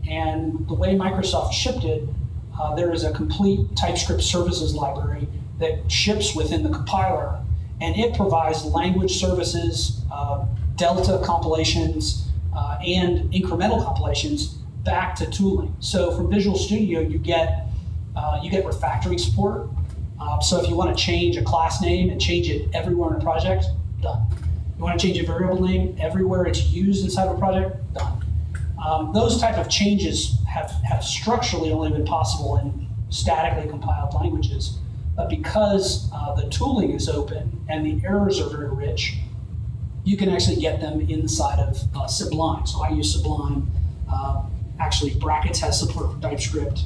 And the way Microsoft shipped it, there is a complete TypeScript services library that ships within the compiler, and it provides language services, delta compilations, and incremental compilations back to tooling. So from Visual Studio, you get refactoring support. So if you want to change a class name and change it everywhere in a project, done. You want to change a variable name everywhere it's used inside of a project, done. Those type of changes have structurally only been possible in statically compiled languages. But because the tooling is open and the errors are very rich, you can actually get them inside of Sublime. So I use Sublime. Actually, Brackets has support for TypeScript.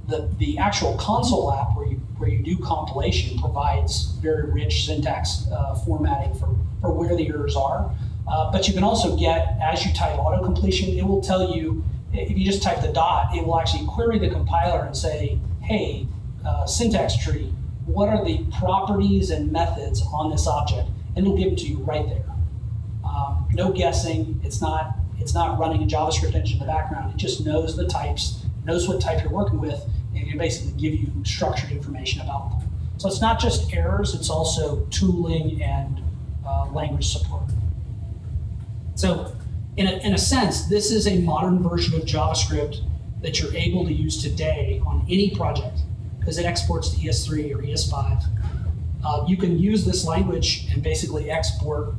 The actual console app where you do compilation provides very rich syntax formatting for where the errors are. But you can also get, as you type auto-completion, it will tell you, if you just type the dot, it will actually query the compiler and say, hey, syntax tree, what are the properties and methods on this object? And it'll give them to you right there. No guessing. It's not running a JavaScript engine in the background. It just knows the types, knows what type you're working with, and can basically give you structured information about them. So it's not just errors, it's also tooling and language support. So in a sense, this is a modern version of JavaScript that you're able to use today on any project because it exports to ES3 or ES5. You can use this language and basically export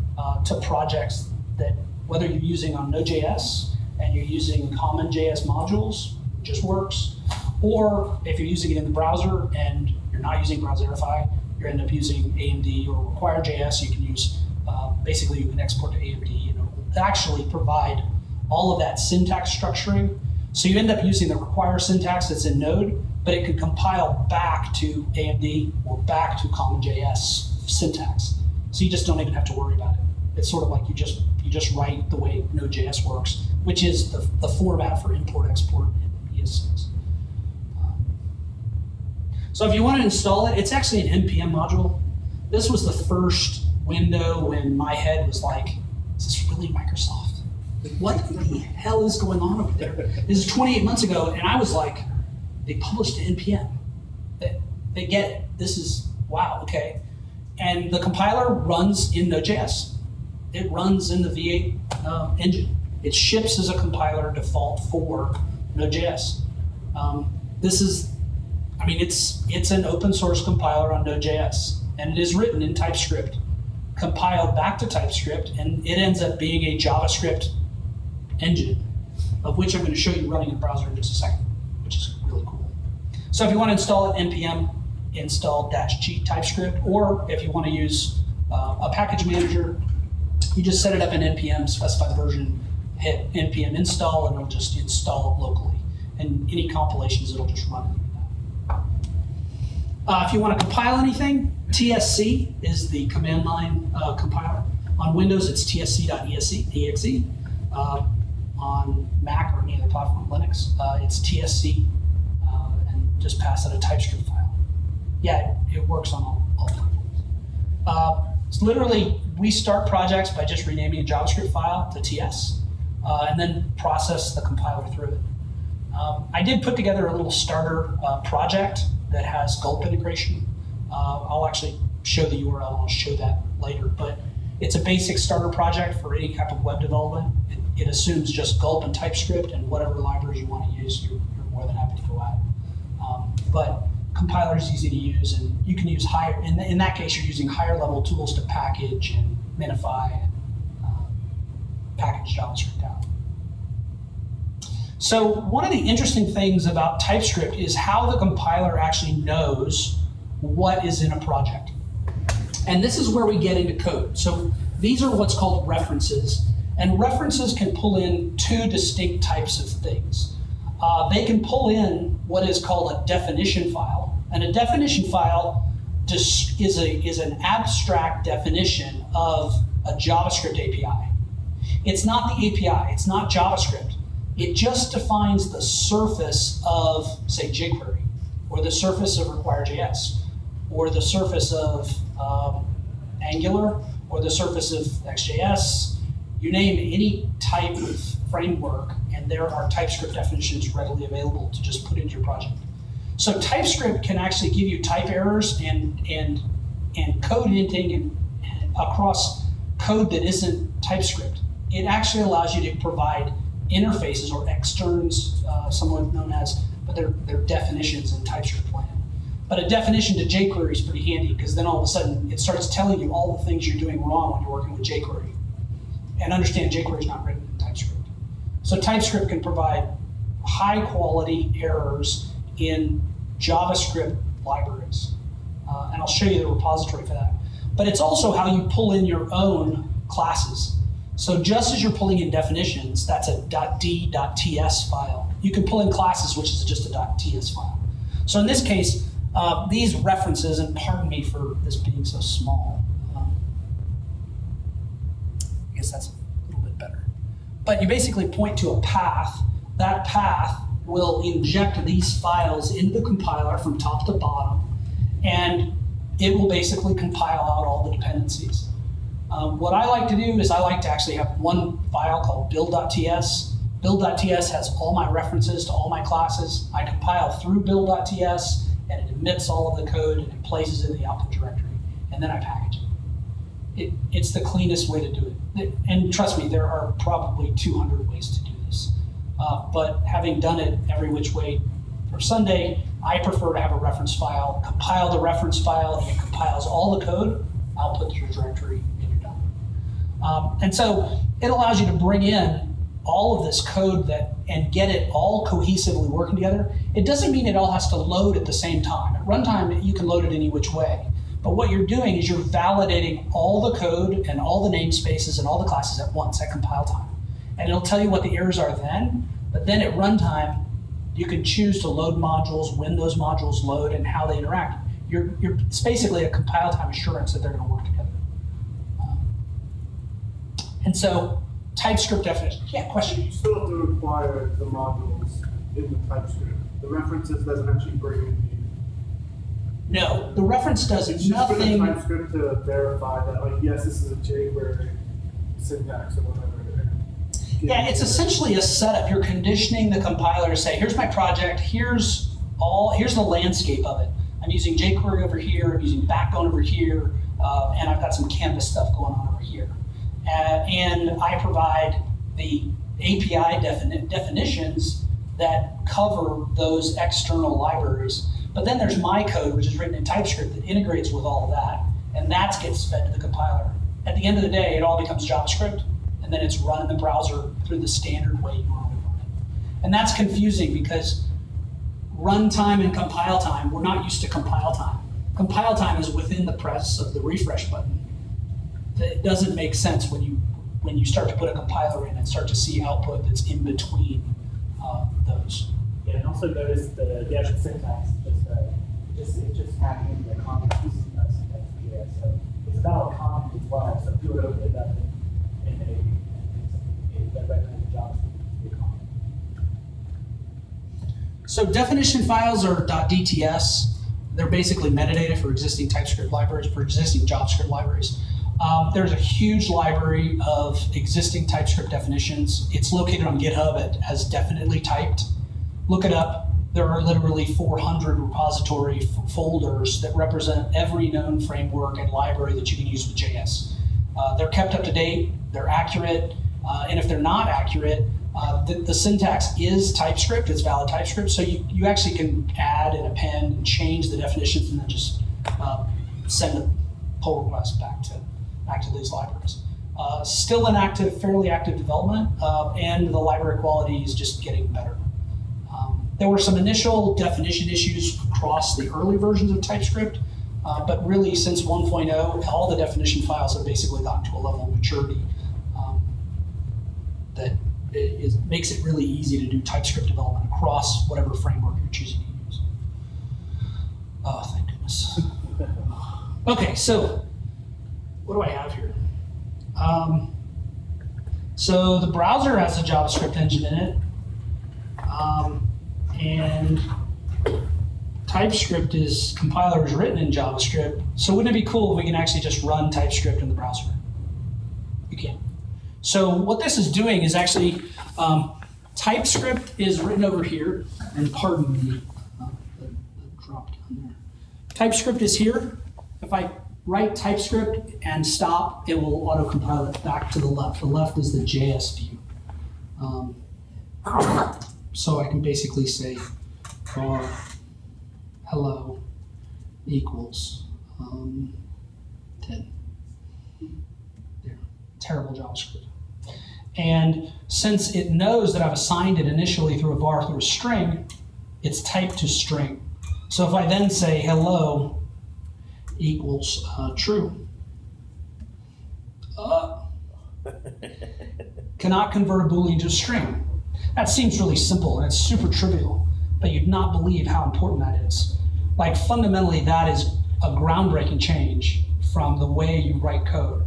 to projects that, whether you're using on Node.js and you're using common JS modules, just works, or if you're using it in the browser and you're not using Browserify, you end up using AMD or Require.js, you can use, basically you can export to AMD and it'll actually provide all of that syntax structuring. So you end up using the Require syntax that's in Node, but it could compile back to AMD or back to common JS syntax. So you just don't even have to worry about it. It's sort of like you just write the way Node.js works, which is the format for import-export in ES6. So if you want to install it, it's actually an NPM module. This was the first window when my head was like, is this really Microsoft? What the hell is going on over there? This is 28 months ago, and I was like, they published an NPM. They get it. This is, wow, okay. And the compiler runs in Node.js. It runs in the V8 engine. It ships as a compiler default for Node.js. It's an open source compiler on Node.js, and it is written in TypeScript, compiled back to TypeScript, and it ends up being a JavaScript engine, of which I'm going to show you running in the browser in just a second, which is really cool. So if you want to install it, npm install -g TypeScript, or if you want to use a package manager, you just set it up in npm, specify the version, hit npm install, and it'll just install it locally. And any compilations, it'll just run it. If you want to compile anything, TSC is the command line compiler. On Windows, it's tsc.exe. On Mac or any other platform, Linux, it's TSC, and just pass it a TypeScript file. Yeah, it works on all platforms. It's literally, we start projects by just renaming a JavaScript file to TS, and then process the compiler through it. I did put together a little starter project that has gulp integration. I'll actually show the URL, and I'll show that later, but it's a basic starter project for any type of web development. It assumes just gulp and TypeScript, and whatever libraries you want to use, you're more than happy to go at. But compiler is easy to use, and you can use higher, in that case, you're using higher level tools to package and minify and package JavaScript out. So one of the interesting things about TypeScript is how the compiler actually knows what is in a project. And this is where we get into code. So these are what's called references. And references can pull in two distinct types of things. They can pull in what is called a definition file. And a definition file is an abstract definition of a JavaScript API. It's not the API, it's not JavaScript. It just defines the surface of, say, jQuery, or the surface of Require.js, or the surface of Angular, or the surface of XJS. You name any type of framework, and there are TypeScript definitions readily available to just put into your project. So TypeScript can actually give you type errors and code hinting across code that isn't TypeScript. It actually allows you to provide interfaces or externs, somewhat known as, but they're definitions in TypeScript land. But a definition to jQuery is pretty handy, because then all of a sudden it starts telling you all the things you're doing wrong when you're working with jQuery. And understand jQuery is not written in TypeScript. So TypeScript can provide high quality errors in JavaScript libraries. And I'll show you the repository for that. But it's also how you pull in your own classes. So just as you're pulling in definitions, that's a .d.ts file. You can pull in classes, which is just a .ts file. So in this case, these references, and pardon me for this being so small, I guess that's a little bit better. But you basically point to a path. That path will inject these files into the compiler from top to bottom, and it will basically compile out all the dependencies. What I like to do is I like to actually have one file called build.ts. Build.ts has all my references to all my classes. I compile through build.ts, and it emits all of the code, and it places it in the output directory, and then I package it. It's the cleanest way to do it. And trust me, there are probably 200 ways to do this. But having done it every which way for Sunday, I prefer to have a reference file, compile the reference file, and it compiles all the code, output to your directory, and you're done. And so it allows you to bring in all of this code and get it all cohesively working together. It doesn't mean it all has to load at the same time. At runtime, you can load it any which way. But what you're doing is you're validating all the code and all the namespaces and all the classes at once at compile time. And it'll tell you what the errors are then, but then at runtime, you can choose to load modules, when those modules load, and how they interact. It's basically a compile time assurance that they're going to work together. And so, TypeScript definition. Yeah, question? You still have to require the modules in the TypeScript. The references doesn't actually bring in the... No, the reference does it's nothing. It's just for the TypeScript to verify that, like, yes, this is a jQuery syntax or whatever. Yeah, it's essentially a setup. You're conditioning the compiler to say, here's my project, here's the landscape of it. I'm using jQuery over here, I'm using Backbone over here, and I've got some Canvas stuff going on over here. And I provide the API definitions that cover those external libraries. But then there's my code, which is written in TypeScript, that integrates with all of that, and that gets fed to the compiler. At the end of the day, it all becomes JavaScript, and then it's run in the browser through the standard way you normally run it. And that's confusing because runtime and compile time, we're not used to compile time. Compile time is within the press of the refresh button. It doesn't make sense when you start to put a compiler in and start to see output that's in between those. Yeah, and also notice the actual syntax. Just It's just hacking into the content using syntax. So it's about content as well. So if you were to open it up in a web recognized JavaScript, it's content. So definition files are .dts. They're basically metadata for existing TypeScript libraries, for existing JavaScript libraries. There's a huge library of existing TypeScript definitions. It's located on GitHub as definitely typed. Look it up. There are literally 400 repository folders that represent every known framework and library that you can use with JS. They're kept up to date, they're accurate, and if they're not accurate, the syntax is TypeScript, it's valid TypeScript, so you actually can add and append and change the definitions and then just send a pull request back to these libraries. Still in fairly active development, and the library quality is just getting better. There were some initial definition issues across the early versions of TypeScript, but really since 1.0, all the definition files have basically gotten to a level of maturity that makes it really easy to do TypeScript development across whatever framework you're choosing to use. Oh, thank goodness. Okay, so what do I have here? So the browser has a JavaScript engine in it. And TypeScript compiler is written in JavaScript. So wouldn't it be cool if we can actually just run TypeScript in the browser? You can. So what this is doing is actually, TypeScript is written over here, and pardon the drop down there. TypeScript is here. If I write TypeScript and stop, it will auto-compile it back to the left. The left is the JS view. So I can basically say var hello equals 10. There. Terrible JavaScript. And since it knows that I've assigned it initially through a var through a string, it's typed to string. So if I then say hello equals true, cannot convert a Boolean to a string. That seems really simple and it's super trivial, but you'd not believe how important that is. Like fundamentally, that is a groundbreaking change from the way you write code.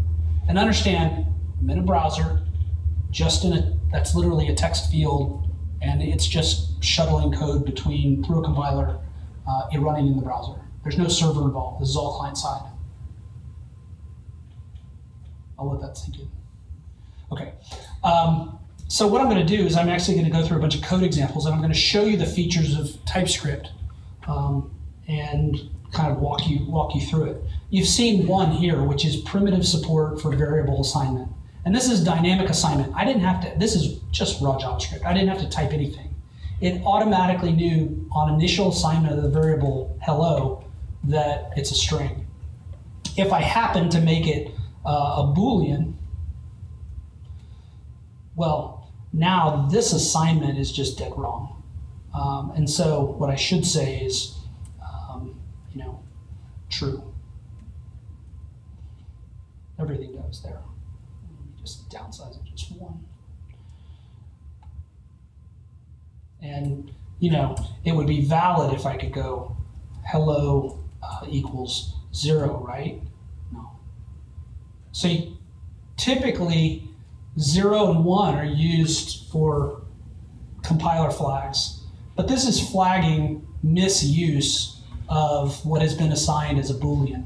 And understand, I'm in a browser, that's literally a text field, and it's just shuttling code through a compiler, running in the browser. There's no server involved. This is all client side. I'll let that sink in. Okay. So what I'm going to do is I'm actually going to go through a bunch of code examples, and I'm going to show you the features of TypeScript and kind of walk you through it. You've seen one here, which is primitive support for variable assignment. And this is dynamic assignment. I didn't have to, this is just raw JavaScript. I didn't have to type anything. It automatically knew on initial assignment of the variable hello that it's a string. If I happen to make it a Boolean, well, now this assignment is just dead wrong. And so what I should say is, true. Everything goes there. Let me just downsize it just one. And, it would be valid if I could go hello equals 0, right? No. So typically, 0 and 1 are used for compiler flags, but this is flagging misuse of what has been assigned as a Boolean.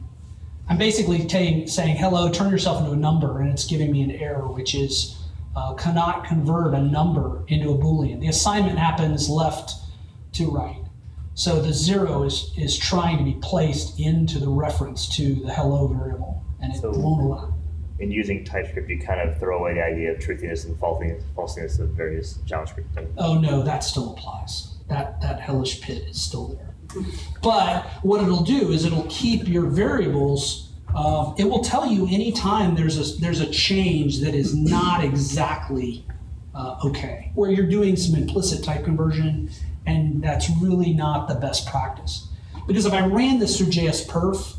I'm basically saying, hello, turn yourself into a number, and it's giving me an error, which is cannot convert a number into a Boolean. The assignment happens left to right. So the 0 is trying to be placed into the reference to the hello variable, and it won't allow. In using TypeScript, you kind of throw away the idea of truthiness and falsiness of various JavaScript things. Oh no, that still applies. That hellish pit is still there. But what it'll do is it'll keep your variables. It will tell you anytime there's a change that is not exactly okay, or you're doing some implicit type conversion, and that's really not the best practice. Because if I ran this through JSPerf,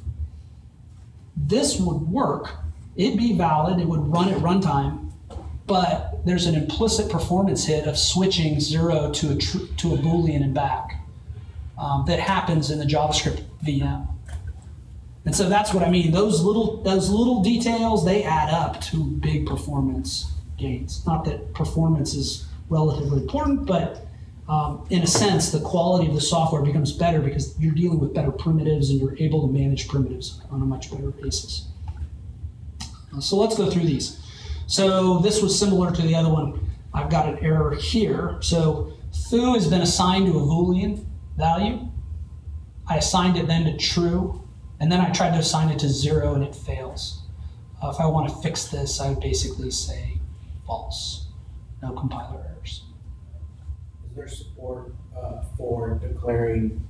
this would work. It'd be valid, it would run at runtime, but there's an implicit performance hit of switching 0 to a Boolean and back. that happens in the JavaScript VM. And so that's what I mean. Those little details, they add up to big performance gains. Not that performance is relatively important, but in a sense, the quality of the software becomes better because you're dealing with better primitives and you're able to manage primitives on a much better basis. So let's go through these. So this was similar to the other one. I've got an error here. So foo has been assigned to a Boolean value. I assigned it then to true, and then I tried to assign it to 0 and it fails. If I want to fix this, I would basically say false. No compiler errors. Is there support for declaring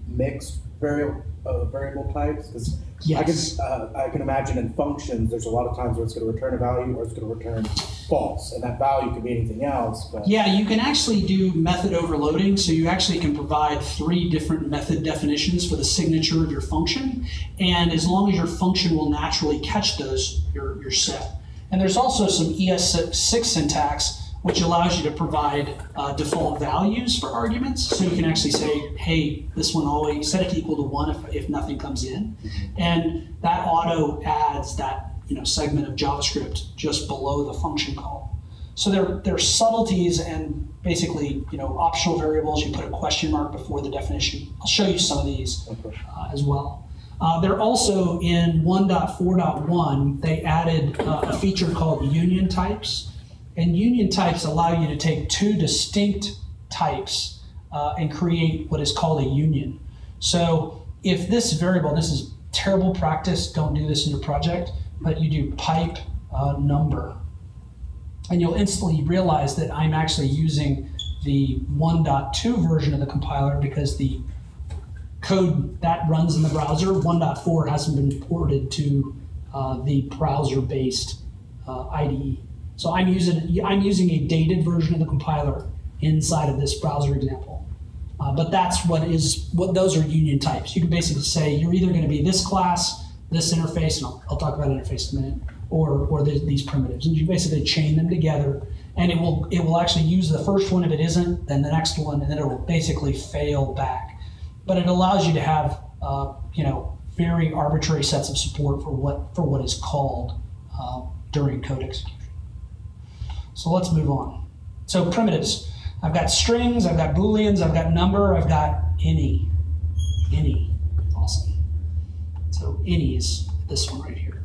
mixed variable types? Because yes. I can imagine in functions, there's a lot of times where it's going to return a value or it's going to return false, and that value could be anything else. But yeah, you can actually do method overloading, so you actually can provide 3 different method definitions for the signature of your function, and as long as your function will naturally catch those, you're set. And there's also some ES6 syntax which allows you to provide default values for arguments. So you can actually say, hey, this one always, set it to equal to 1 if nothing comes in. And that auto adds that segment of JavaScript just below the function call. So there are subtleties and basically optional variables. You put a question mark before the definition. I'll show you some of these as well. They're also in 1.4.1, they added a feature called union types. And union types allow you to take 2 distinct types and create what is called a union. So if this variable, this is terrible practice, don't do this in your project, but you do pipe number. And you'll instantly realize that I'm actually using the 1.2 version of the compiler because the code that runs in the browser, 1.4 hasn't been ported to the browser-based IDE. So I'm using a dated version of the compiler inside of this browser example. But that's what those are union types. You can basically say you're either going to be this class, this interface, and I'll talk about interface in a minute, or these primitives. And you basically chain them together, and it will actually use the first one if it isn't, then the next one, and then it will basically fail back. But it allows you to have very arbitrary sets of support for what is called during code execution. So let's move on. So primitives. I've got strings, I've got booleans, I've got number, I've got any. Any. Awesome. So any is this one right here.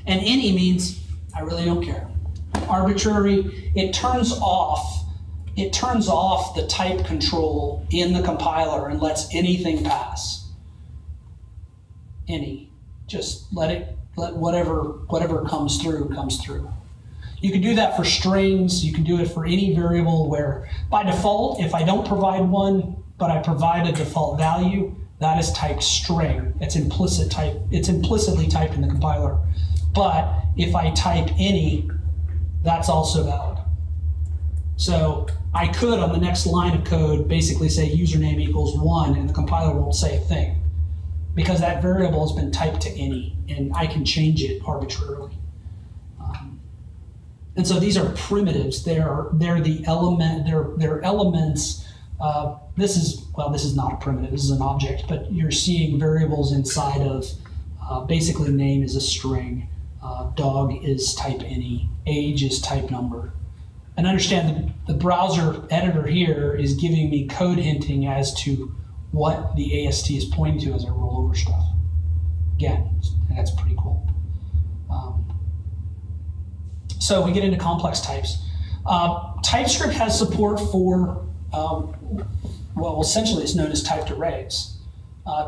And any means I really don't care. Arbitrary. It turns off the type control in the compiler and lets anything pass. Any. Just let whatever comes through comes through. You can do that for strings. You can do it for any variable where, by default, if I don't provide one, but I provide a default value, that is typed string. It's implicit type. It's implicitly typed in the compiler. But if I type any, that's also valid. So I could, on the next line of code, basically say username equals 1, and the compiler won't say a thing because that variable has been typed to any, and I can change it arbitrarily. And so these are primitives. They're the element. They're elements. This is not a primitive. This is an object. But you're seeing variables inside of basically name is a string, dog is type any, age is type number. And understand the browser editor here is giving me code hinting as to what the AST is pointing to as I roll over stuff. Again, that's pretty cool. So we get into complex types. TypeScript has support for, well, essentially it's known as typed arrays.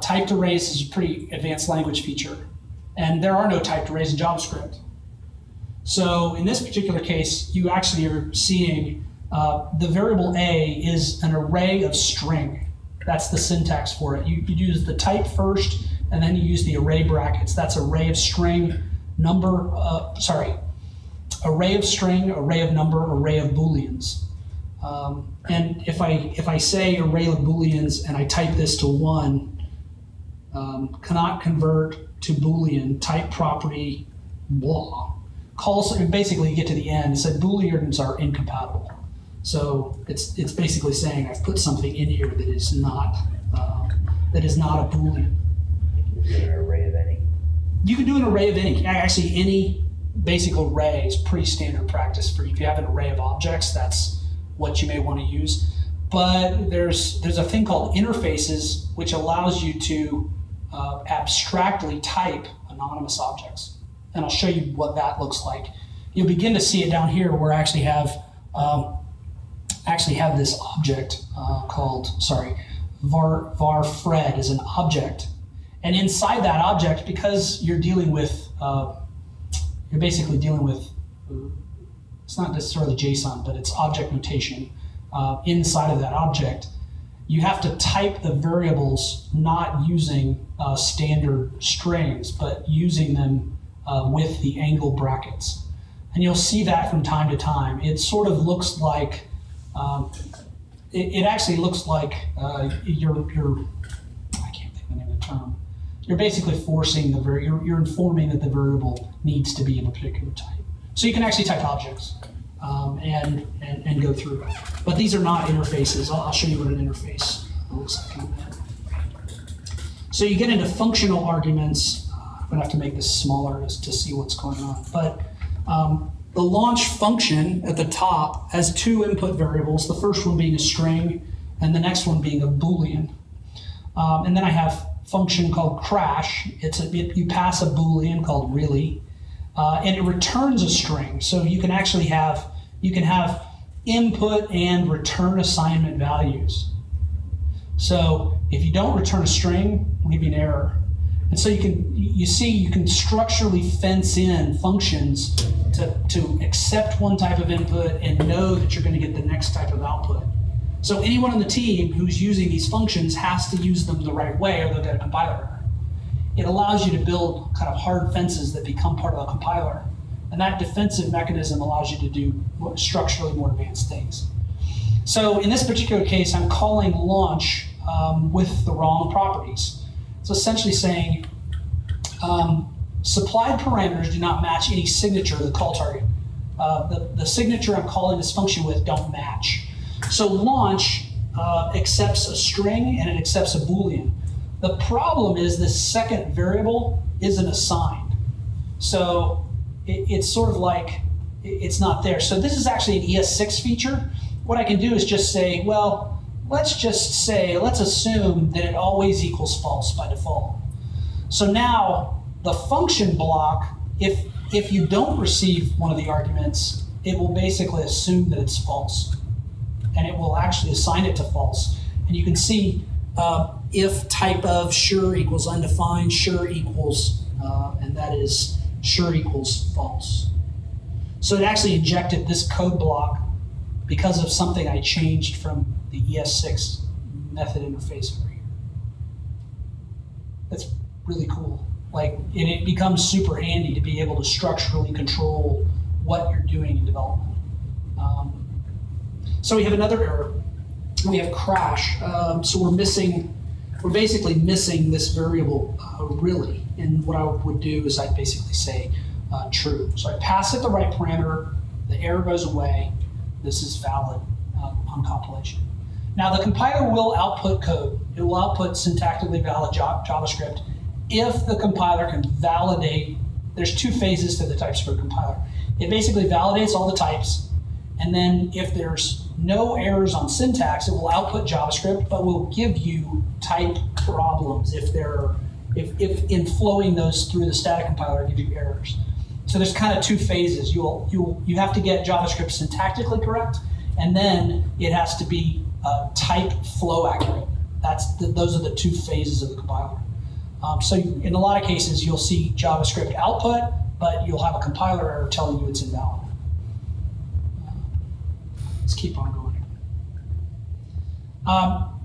Typed arrays is a pretty advanced language feature, and there are no typed arrays in JavaScript. So in this particular case, you actually are seeing the variable A is an array of string. That's the syntax for it. You use the type first, and then you use the array brackets. That's array of string, number, array of string, array of number, array of booleans. And if I say array of booleans and I type this to 1, cannot convert to boolean, type property, blah. Basically you get to the end, it said booleans are incompatible. So it's basically saying I've put something in here that is not a Boolean. You can do an array of any. You can do an array of any. Actually, any basic array is pretty standard practice for you. If you have an array of objects, that's what you may want to use. But there's a thing called interfaces, which allows you to abstractly type anonymous objects. And I'll show you what that looks like. You'll begin to see it down here where I actually have this object called, var Fred is an object. And inside that object, because you're dealing with, you're basically dealing with, it's not necessarily JSON, but it's object notation. Inside of that object, you have to type the variables not using standard strings, but using them with the angle brackets. And you'll see that from time to time. It sort of looks like, it actually looks like you're, I can't think of the name of the term. You're basically forcing you're informing that the variable needs to be in a particular type. So you can actually type objects and go through. But these are not interfaces. I'll show you what an interface looks like in a minute. So you get into functional arguments. I'm gonna have to make this smaller to see what's going on. But the launch function at the top has two input variables, the first one being a string and the next one being a Boolean. And then I have a function called crash. You pass a Boolean called really, and it returns a string. So you can actually have input and return assignment values. So if you don't return a string, it'll give you an error. And so you can structurally fence in functions to accept one type of input and know that you're going to get the next type of output. So anyone on the team who's using these functions has to use them the right way or they'll get a compiler error. It allows you to build kind of hard fences that become part of the compiler. And that defensive mechanism allows you to do structurally more advanced things. So in this particular case, I'm calling launch with the wrong properties. It's essentially saying supplied parameters do not match any signature of the call target. The signature I'm calling this function with don't match. So launch accepts a string and it accepts a Boolean. The problem is this second variable isn't assigned. So it's sort of like it's not there. So this is actually an ES6 feature. What I can do is just say, well, let's assume that it always equals false by default. So now the function block, if you don't receive one of the arguments, it will basically assume that it's false. And it will actually assign it to false. And you can see if type of sure equals undefined, sure equals, and that is sure equals false. So it actually injected this code block because of something I changed from the ES6 method interface over here. That's really cool. And it becomes super handy to be able to structurally control what you're doing in development. So we have another error. We have crash. So we're basically missing this variable really. And what I would do is I'd basically say true. So I pass it the right parameter, the error goes away, this is valid on compilation. Now the compiler will output code. It will output syntactically valid JavaScript if the compiler can validate. There's two phases to the TypeScript compiler. It basically validates all the types, and then if there's no errors on syntax, it will output JavaScript, but will give you type problems if in flowing those through the static compiler give you errors. So there's kind of two phases. You have to get JavaScript syntactically correct, and then it has to be type flow accurate. Those are the two phases of the compiler. So in a lot of cases, you'll see JavaScript output, but you'll have a compiler error telling you it's invalid. Let's keep on going.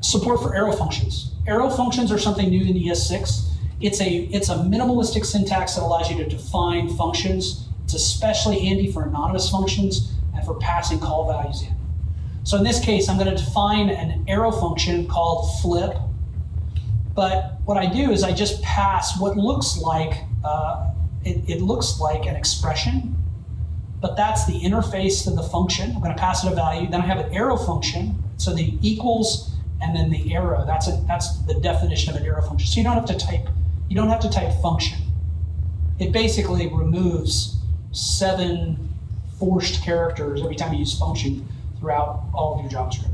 Support for arrow functions. Arrow functions are something new in ES6. It's a minimalistic syntax that allows you to define functions. It's especially handy for anonymous functions and for passing call values in. So in this case, I'm going to define an arrow function called flip. But what I do is I just pass what looks like it looks like an expression, but that's the interface to the function. I'm going to pass it a value. Then I have an arrow function, so the equals and then the arrow. That's the definition of an arrow function. So you don't have to type function. It basically removes 7 forced characters every time you use function throughout all of your JavaScript.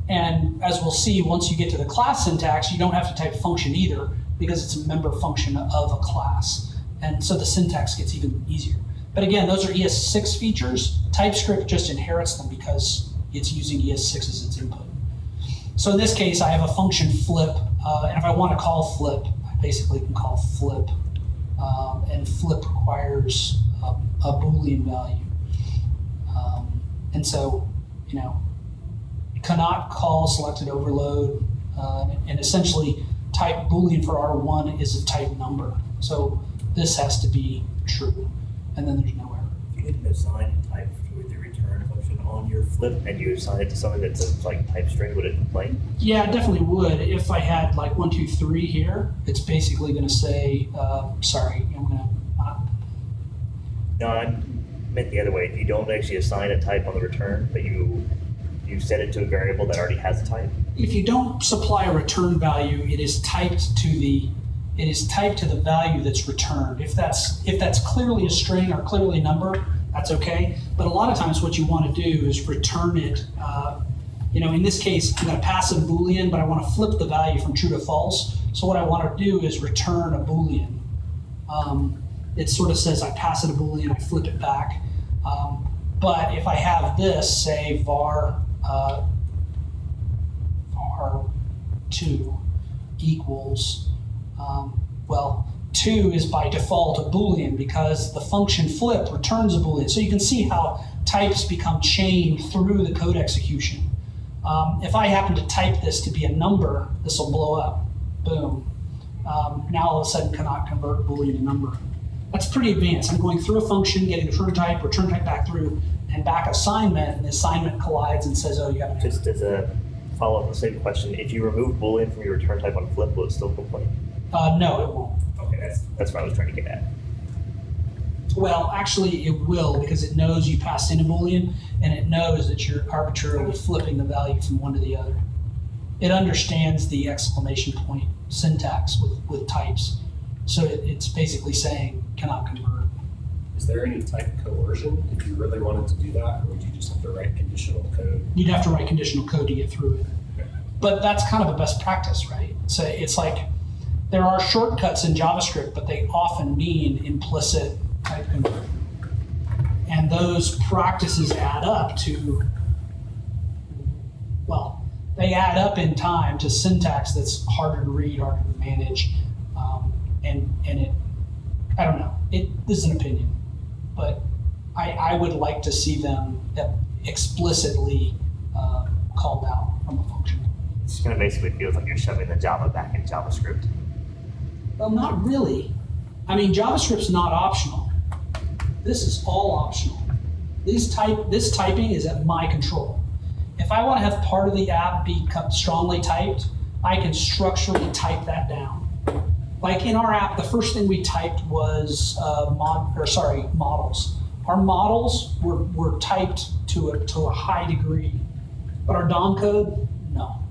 And as we'll see, once you get to the class syntax, you don't have to type function either because it's a member function of a class. And so the syntax gets even easier. But again, those are ES6 features. TypeScript just inherits them because it's using ES6 as its input. So in this case, I have a function flip, and if I want to call flip, I basically can call flip. And flip requires a Boolean value. And so, cannot call selected overload, and essentially type Boolean for R1 is a type number. So this has to be true, and then there's no error. You didn't assign a type with the return function on your flip, and you assign it to something that's like type string, would it complain? Yeah, it definitely would. If I had like 1, 2, 3 here, it's basically going to say, sorry, I'm going to not. No, I meant the other way. If you don't actually assign a type on the return, but you set it to a variable that already has a type. If you don't supply a return value, it is typed to the value that's returned. If that's clearly a string or clearly a number, that's okay. But a lot of times what you want to do is return it. In this case, I'm going to pass a Boolean, but I want to flip the value from true to false. So what I want to do is return a Boolean. It sort of says I pass it a Boolean, I flip it back. But if I have this, say var 2 equals, 2 is by default a Boolean because the function flip returns a Boolean. So you can see how types become chained through the code execution. If I happen to type this to be a number, this will blow up. Boom. Now all of a sudden cannot convert Boolean to number. That's pretty advanced. I'm going through a function, getting the return type back through, and back assignment, and the assignment collides and says, oh, you have an error. Just as a follow-up on the same question, if you remove Boolean from your return type on flip, will it still complain? No, it won't. Okay, that's what I was trying to get at. Well, actually, it will because it knows you passed in a Boolean, and it knows that you're arbitrarily flipping the value from one to the other. It understands the exclamation point syntax with types. So it's basically saying cannot convert. Is there any type coercion if you really wanted to do that, or would you just have to write conditional code? You'd have to write conditional code to get through it. Okay. But that's kind of a best practice, right? So it's like there are shortcuts in JavaScript, but they often mean implicit type conversion. And those practices add up to, well, they add up in time to syntax that's harder to read, harder to manage, and it, I don't know, this is an opinion, but I would like to see them explicitly called out from a function. It's kind of basically feels like you're shoving the Java back in JavaScript. Well, not really. I mean, JavaScript's not optional. This is all optional. This typing is at my control. If I want to have part of the app be strongly typed, I can structurally type that down. Like in our app, the first thing we typed was models. Our models were typed to a high degree, but our DOM code, no.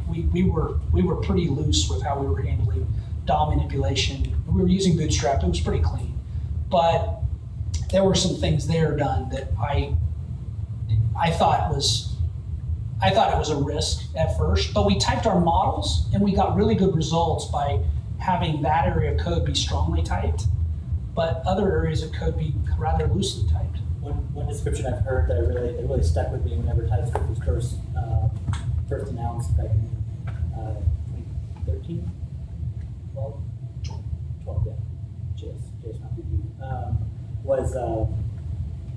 We were pretty loose with how we were handling DOM manipulation. We were using Bootstrap. It was pretty clean, but there were some things there done that I thought it was a risk at first. But we typed our models, and we got really good results by having that area of code be strongly typed, but other areas of code be rather loosely typed. One description I've heard that really stuck with me whenever TypeScript was first announced back in 2013, 12, yeah, JS not BB, was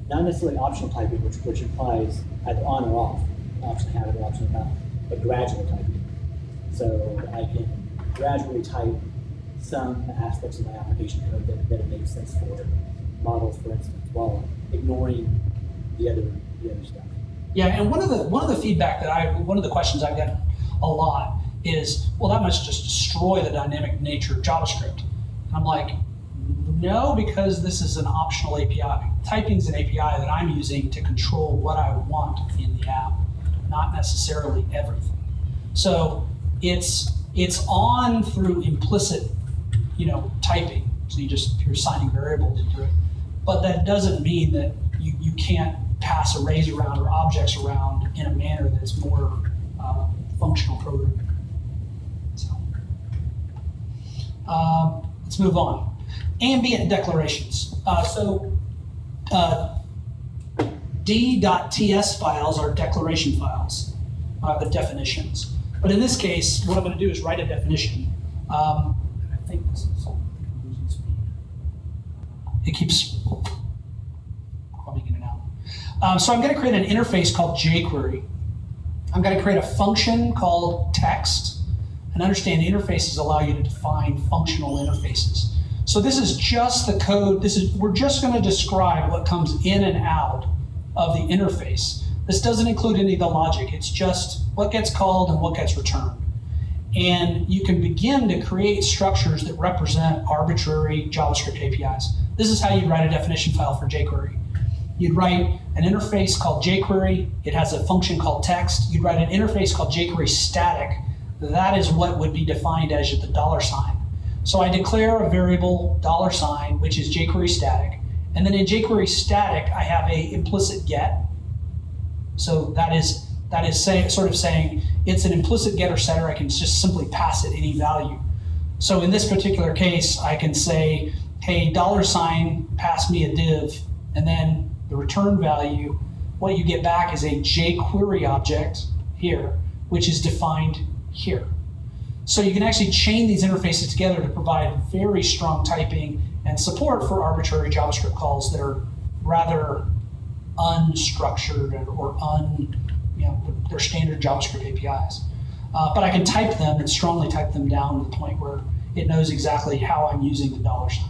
not necessarily optional typing, which implies either on or off, option have it or option not, but gradual typing. So I can gradually type some aspects of my application code that it makes sense for models, for instance, while ignoring the other stuff. Yeah, and one of the feedback one of the questions I've gotten a lot is, well, that must just destroy the dynamic nature of JavaScript. And I'm like, No, because this is an optional API. Typing is an API that I'm using to control what I want in the app, not necessarily everything. So it's on through implicit, typing. So you're assigning variables into it. But that doesn't mean that you can't pass arrays around or objects around in a manner that's more functional programming. So let's move on. Ambient declarations. D.ts files are declaration files, the definitions. But in this case, what I'm going to do is write a definition. I think this is losing speed. It keeps coming in and out. So I'm going to create an interface called jQuery. I'm going to create a function called text. And understand interfaces allow you to define functional interfaces. So this is just the code. We're just going to describe what comes in and out of the interface. This doesn't include any of the logic. It's just what gets called and what gets returned. And you can begin to create structures that represent arbitrary JavaScript APIs. This is how you write a definition file for jQuery. You'd write an interface called jQuery. It has a function called text. You'd write an interface called jQuery static. That is what would be defined as the $. So I declare a variable $, which is jQuery static. And then in jQuery static, I have a implicit get. So that is sort of saying it's an implicit getter setter. I can just simply pass it any value. So in this particular case, I can say, hey, $, pass me a div, and then the return value, what you get back is a jQuery object here, which is defined here. So you can actually chain these interfaces together to provide very strong typing and support for arbitrary JavaScript calls that are rather unstructured or they're standard JavaScript APIs. But I can type them and strongly type them down to the point where it knows exactly how I'm using the $. Here.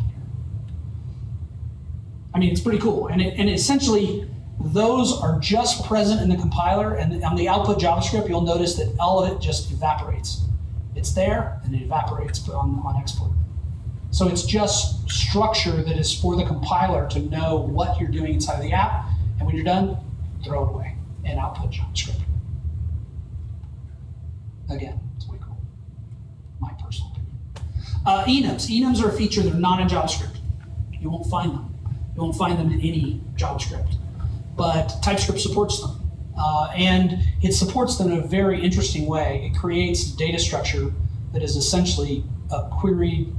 I mean, it's pretty cool. And essentially, those are just present in the compiler, and on the output JavaScript, you'll notice that all of it just evaporates. It's there, and it evaporates on export. So it's just structure that is for the compiler to know what you're doing inside of the app, and when you're done, throw it away and output JavaScript. Again, it's way cool. My personal opinion. Enums. Enums are a feature that are not in JavaScript. You won't find them. You won't find them in any JavaScript. But TypeScript supports them. And it supports them in a very interesting way. It creates a data structure that is essentially a query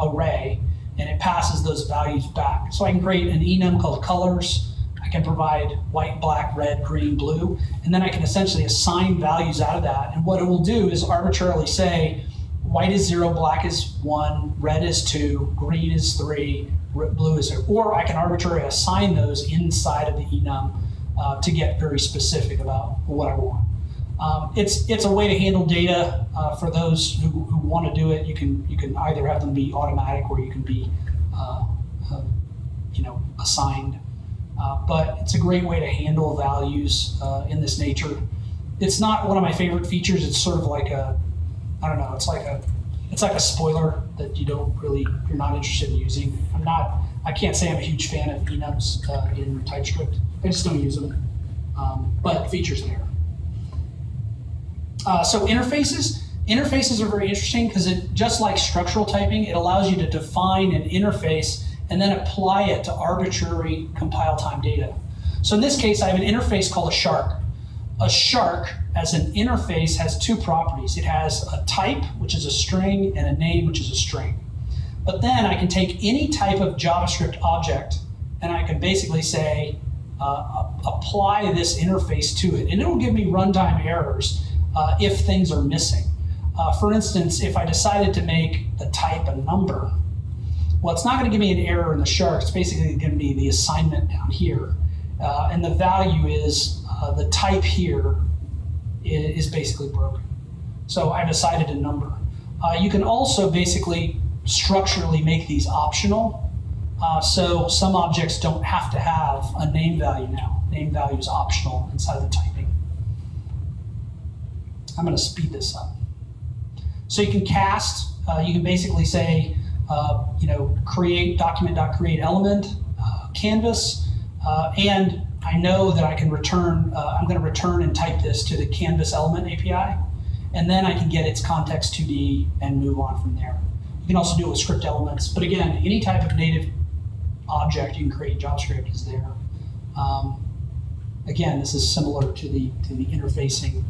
array, and it passes those values back. So I can create an enum called colors. I can provide white, black, red, green, blue, and then I can essentially assign values out of that. And what it will do is arbitrarily say, white is 0, black is 1, red is 2, green is 3, blue is 0. Or I can arbitrarily assign those inside of the enum to get very specific about what I want. It's a way to handle data for those who want to do it. You can either have them be automatic or you can be assigned. But it's a great way to handle values in this nature. It's not one of my favorite features. It's sort of like it's like a spoiler that you're not interested in using. I can't say I'm a huge fan of enums in TypeScript. I just don't use them. But the feature's there. So interfaces. Interfaces are very interesting because just like structural typing, it allows you to define an interface and then apply it to arbitrary compile time data. So in this case, I have an interface called a shark. A shark, as an interface, has two properties. It has a type, which is a string, and a name, which is a string. But then I can take any type of JavaScript object, and I can basically say, apply this interface to it. And it will give me runtime errors if things are missing. For instance, if I decided to make the type a number, well, it's not going to give me an error in the shark. It's basically going to be the assignment down here. And the value is the type here is basically broken. So I decided a number. You can also basically structurally make these optional. So some objects don't have to have a name value now. Name value is optional inside the typing. I'm going to speed this up. So you can cast. You can basically say, create document.create element, canvas, and I know that I can return, I'm going to return and type this to the canvas element API, and then I can get its context 2D and move on from there. You can also do it with script elements, but again, any type of native object you can create in JavaScript is there. Again, this is similar to the interfacing,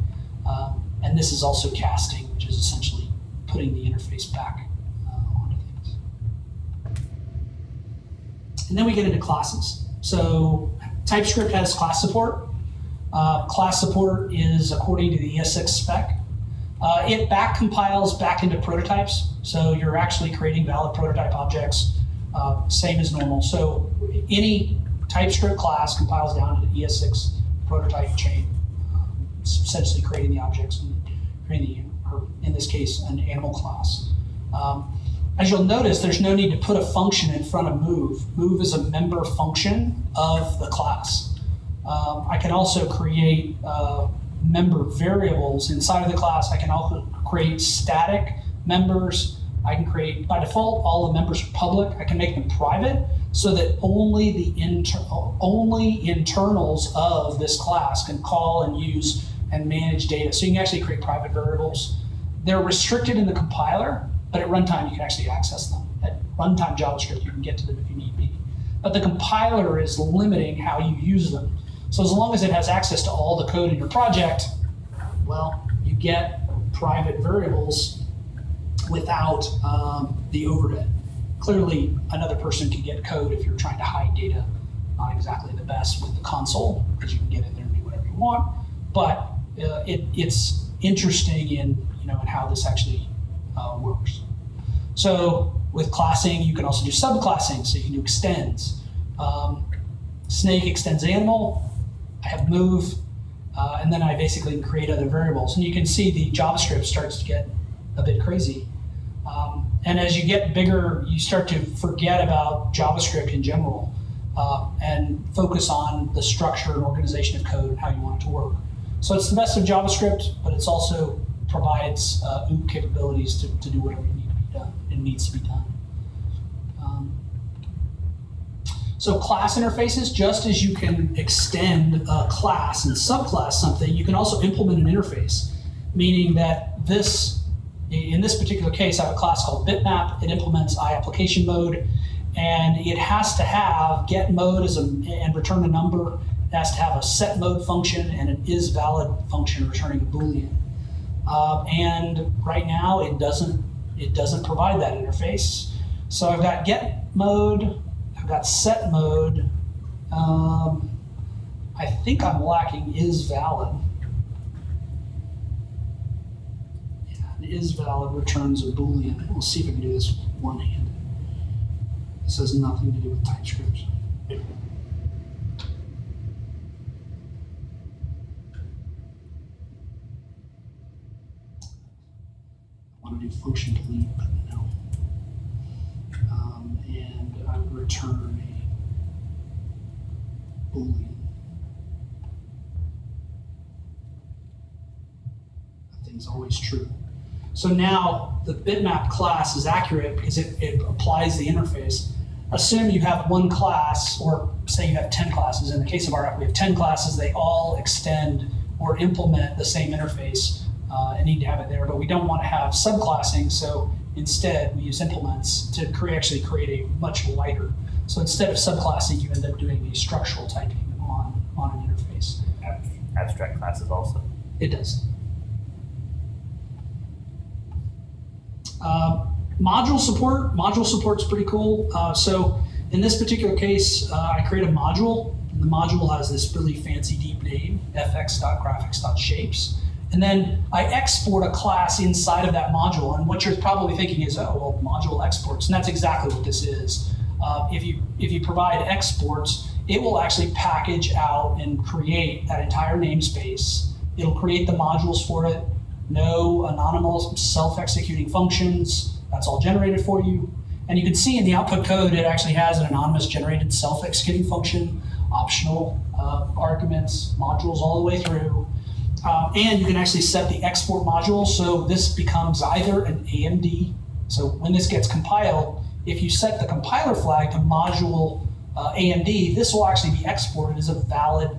and this is also casting, which is essentially putting the interface back onto things. And then we get into classes. So TypeScript has class support. Class support is according to the ES6 spec. It back compiles back into prototypes, so you're actually creating valid prototype objects, same as normal. So any TypeScript class compiles down to the ES6 prototype chain, essentially creating the objects and creating or in this case, an animal class. As you'll notice, there's no need to put a function in front of move. Move is a member function of the class. I can also create member variables inside of the class. I can also create static members. I can create, by default, all the members are public. I can make them private so that only the internals of this class can call and use and manage data. So you can actually create private variables. They're restricted in the compiler, but at runtime you can actually access them. At runtime JavaScript you can get to them if you need be. But the compiler is limiting how you use them. So as long as it has access to all the code in your project, well, you get private variables without the overhead. Clearly, another person can get code if you're trying to hide data. Not exactly the best with the console, because you can get in there and do whatever you want. But it's interesting in in how this actually works. So with classing, you can also do subclassing. So you can do extends. Snake extends animal. I have move, and then I basically can create other variables. And you can see the JavaScript starts to get a bit crazy. And as you get bigger, you start to forget about JavaScript in general and focus on the structure and organization of code and how you want it to work. So it's the best of JavaScript, but it's also provides OOP capabilities to do whatever needs to be done. So class interfaces, just as you can extend a class and subclass something, you can also implement an interface, meaning that in this particular case, I have a class called bitmap. It implements iApplication mode, and it has to have get mode and return a number. It has to have a set mode function and an isValid function returning a Boolean. And right now, it doesn't provide that interface. So I've got get mode. I've got set mode. I think I'm lacking isValid. IsValid returns a Boolean. We'll see if we can do this one-handed. This has nothing to do with TypeScript. I want to do function delete, but no. And I would return a Boolean. That thing's always true. So now the bitmap class is accurate because it applies the interface. Assume you have one class, or say you have 10 classes. In the case of our app, we have 10 classes. They all extend or implement the same interface and need to have it there. But we don't want to have subclassing, so instead we use implements to actually create a much lighter. So instead of subclassing, you end up doing the structural typing on an interface. Abstract classes also? It does. Module support's pretty cool. So in this particular case, I create a module, and the module has this really fancy deep name, fx.graphics.shapes. And then I export a class inside of that module. And what you're probably thinking is, oh, well, module exports. And that's exactly what this is. If you provide exports, it will actually package out and create that entire namespace. It'll create the modules for it. No anonymous self-executing functions. That's all generated for you. And you can see in the output code, it actually has an anonymous generated self-executing function, optional arguments, modules all the way through. And you can actually set the export module. So this becomes either an AMD. So when this gets compiled, if you set the compiler flag to module AMD, this will actually be exported as a valid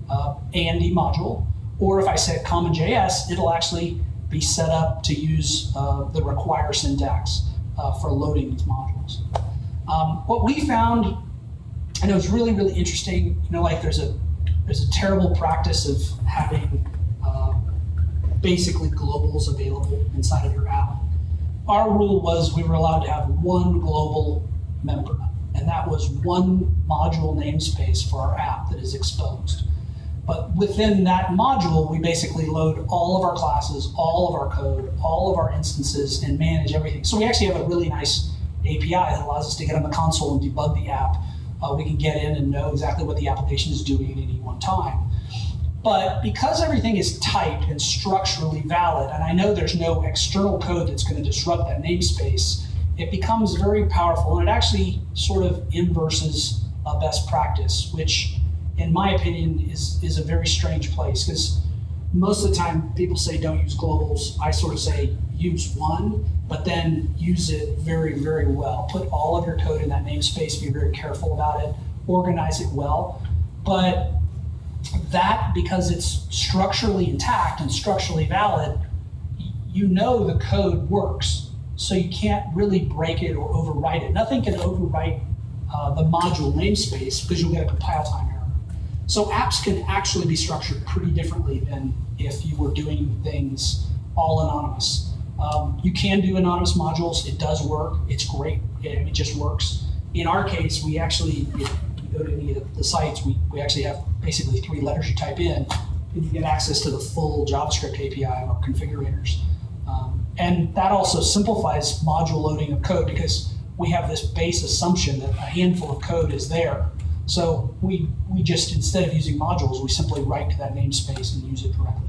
AMD module. Or if I set CommonJS, it'll actually be set up to use the require syntax for loading these modules. What we found, and it was really, really interesting, like there's a terrible practice of having basically globals available inside of your app. Our rule was we were allowed to have one global member, and that was one module namespace for our app that is exposed. But within that module, we basically load all of our classes, all of our code, all of our instances, and manage everything. So we actually have a really nice API that allows us to get on the console and debug the app. We can get in and know exactly what the application is doing at any one time. But because everything is typed and structurally valid, and I know there's no external code that's going to disrupt that namespace, it becomes very powerful, and it actually sort of inverses best practice, which in my opinion is a very strange place, because most of the time people say don't use globals. I sort of say use one, but then use it very, very well. Put all of your code in that namespace, be very careful about it, organize it well. But that, because it's structurally intact and structurally valid, you know the code works. So you can't really break it or overwrite it. Nothing can overwrite the module namespace because you'll get a compile time error. So apps can actually be structured pretty differently than if you were doing things all anonymous. You can do anonymous modules. It does work. It's great. It just works. In our case, we actually, if you go to any of the sites, we actually have basically 3 letters you type in, and you get access to the full JavaScript API of our configurators. And that also simplifies module loading of code, because we have this base assumption that a handful of code is there. So we just, instead of using modules, we simply write to that namespace and use it directly.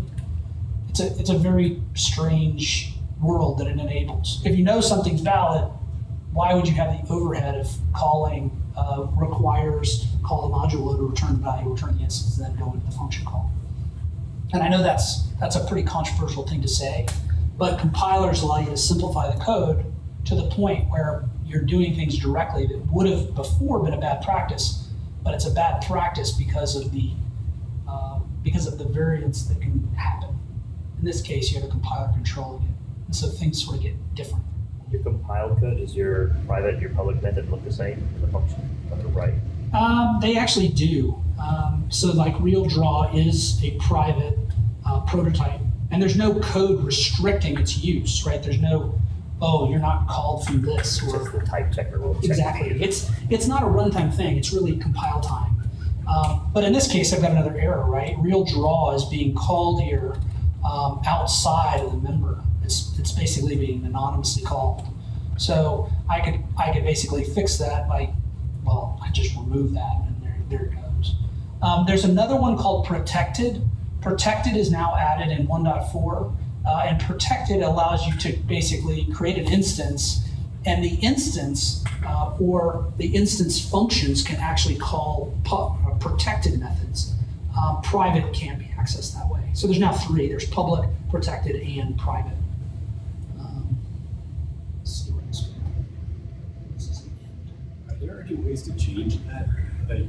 It's a very strange world that it enables. If you know something's valid, why would you have the overhead of calling requires, call the module loader, return the value, return the instance, and then go into the function call? And I know that's a pretty controversial thing to say, but compilers allow you to simplify the code to the point where you're doing things directly that would have before been a bad practice, but it's a bad practice because of the variance that can happen. In this case, you have a compiler controlling it, and so things sort of get different. Your compiled code, is your private and your public method look the same in the function on the right? They actually do. So like real draw is a private prototype, and there's no code restricting its use, right? There's no, oh, you're not called from this, or just the type checker will check. Exactly. It's not a runtime thing. It's really compile time. But in this case, I've got another error, right? Real draw is being called here outside of the member. It's basically being anonymously called. So I could basically fix that by, well, I just remove that, and there it goes. There's another one called protected. Protected is now added in 1.4, and protected allows you to basically create an instance, and the instance or the instance functions can actually call protected methods. Private can't be accessed that way. So there's now 3. There's public, protected, and private. Let's see where this goes. This is the end. Are there any ways to change that? Like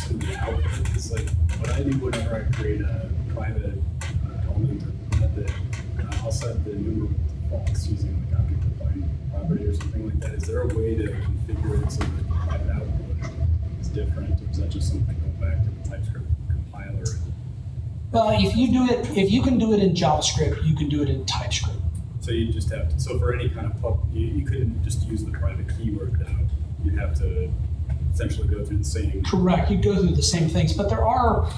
some of the output? Because like what I do whenever I create a private element or method, I'll set the numeral to false using like object defined property or something like that. Is there a way to configure it so that the private output is different, or is that just something going back to the TypeScript compiler? Well, if you can do it in JavaScript, you can do it in TypeScript. So you just have to, so for any kind of you couldn't just use the private keyword now. You'd have to essentially go through the same. Correct. You go through the same things, but there are,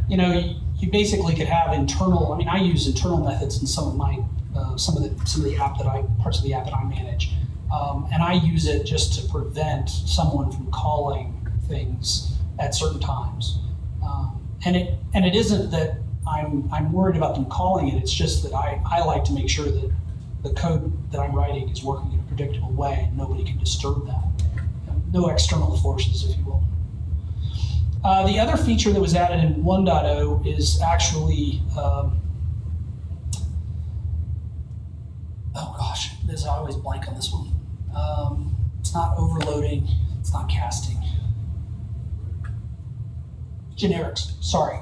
you basically could have internal. I mean, I use internal methods in some of my some of the parts of the app that I manage, and I use it just to prevent someone from calling things at certain times. And it isn't that I'm worried about them calling it. It's just that I like to make sure that the code that I'm writing is working in a predictable way, and nobody can disturb that. No external forces, if you will. The other feature that was added in 1.0 is actually, oh gosh, I always blank on this one. It's not overloading. It's not casting. Generics, sorry.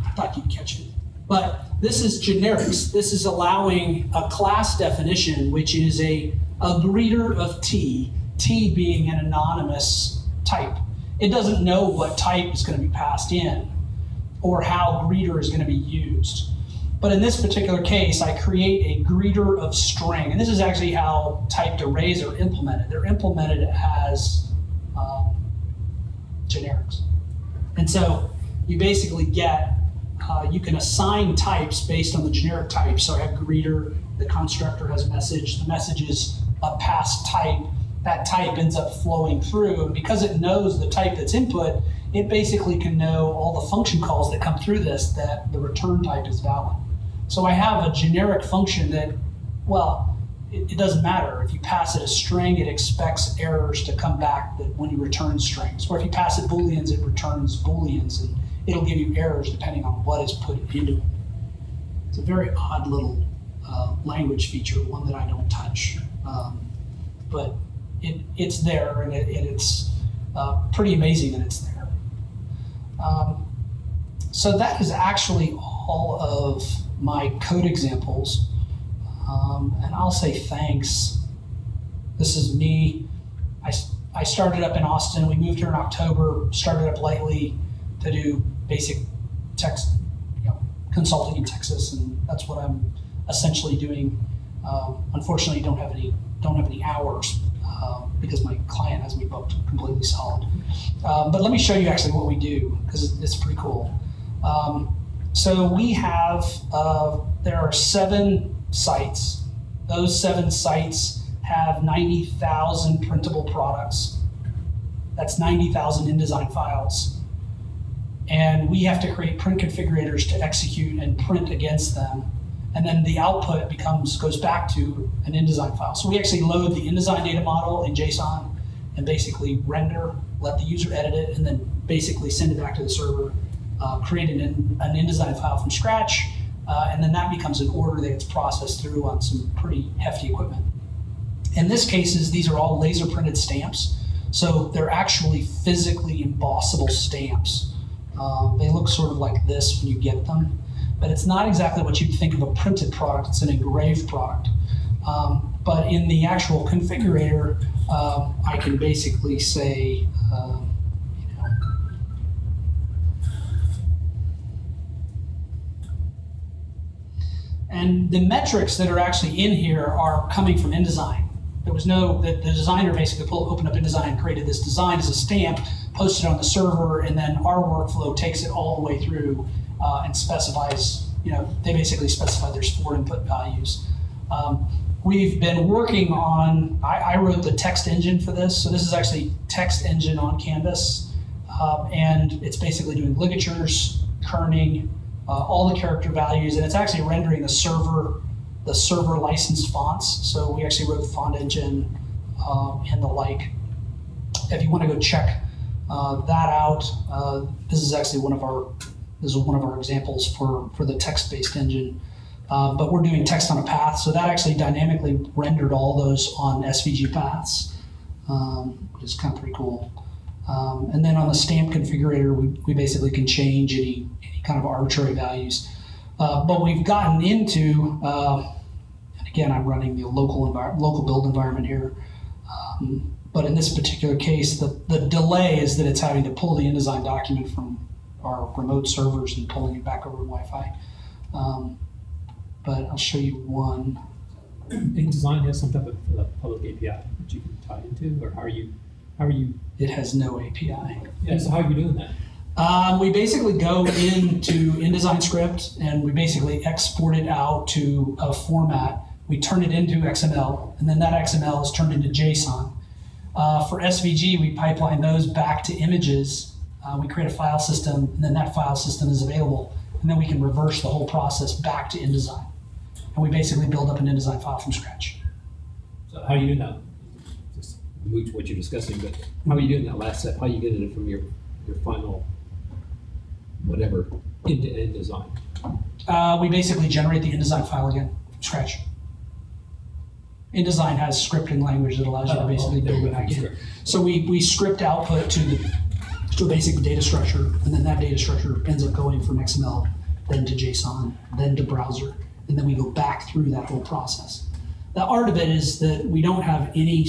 I thought you'd catch it. But this is generics. This is allowing a class definition, which is a greeter of T, T being an anonymous type. It doesn't know what type is going to be passed in or how greeter is going to be used. But in this particular case, I create a greeter of string. And this is actually how typed arrays are implemented. They're implemented as generics. And so you basically get, you can assign types based on the generic type. So I have greeter, the constructor has message, the message is a passed type. That type ends up flowing through. And because it knows the type that's input, it basically can know all the function calls that come through this, that the return type is valid. So I have a generic function that, well, it doesn't matter. If you pass it a string, it expects errors to come back that when you return strings. Or if you pass it booleans, it returns booleans, and it'll give you errors depending on what is put into it. It's a very odd little language feature, one that I don't touch. But it's there, and it's pretty amazing that it's there. So that is actually all of my code examples. And I'll say thanks. This is me. I started up in Austin. We moved here in October, started up lightly to do basic text consulting in Texas, and that's what I'm essentially doing. Unfortunately, don't have any hours because my client has me booked completely solid. But let me show you actually what we do, because it's pretty cool. So we have, there are 7 sites. Those 7 sites have 90,000 printable products. That's 90,000 InDesign files. And we have to create print configurators to execute and print against them. And then the output goes back to an InDesign file. So we actually load the InDesign data model in JSON and basically render, let the user edit it, and then basically send it back to the server, create an InDesign file from scratch, and then that becomes an order that gets processed through on some pretty hefty equipment. In this case, these are all laser printed stamps. So they're actually physically embossable stamps. They look sort of like this when you get them, but it's not exactly what you'd think of a printed product. It's an engraved product. But in the actual configurator, I can basically say, and the metrics that are actually in here are coming from InDesign. There was the designer basically opened up InDesign, created this design as a stamp, posted it on the server, and then our workflow takes it all the way through and specifies, they basically specify there's 4 input values. We've been working on, I wrote the text engine for this, so this is actually text engine on Canvas, and it's basically doing ligatures, kerning, all the character values, and it's actually rendering the server licensed fonts. So we actually wrote the font engine and the like. If you want to go check that out, this is actually one of our examples for the text-based engine. But we're doing text on a path, so that actually dynamically rendered all those on SVG paths, which is kind of pretty cool. And then on the stamp configurator, we basically can change any kind of arbitrary values. But we've gotten into, and again, I'm running the local build environment here. But in this particular case, the delay is that it's having to pull the InDesign document from our remote servers and pulling it back over Wi-Fi. But I'll show you one. InDesign has some type of public API that you can tie into, or how are you? It has no API. Yeah, so how are you doing that? We basically go into InDesign script and we basically export it out to a format. We turn it into XML, and then that XML is turned into JSON. For SVG, we pipeline those back to images. We create a file system, and then that file system is available, and then we can reverse the whole process back to InDesign. And we basically build up an InDesign file from scratch. So how are you doing that? Just move to what you're discussing, but how are you doing that last step? How are you getting it from your final whatever into InDesign? We basically generate the InDesign file again from scratch. InDesign has scripting language that allows you to basically build it back in. So we script output to a basic data structure, and then that data structure ends up going from XML, then to JSON, then to browser, and then we go back through that whole process. The art of it is that we don't have any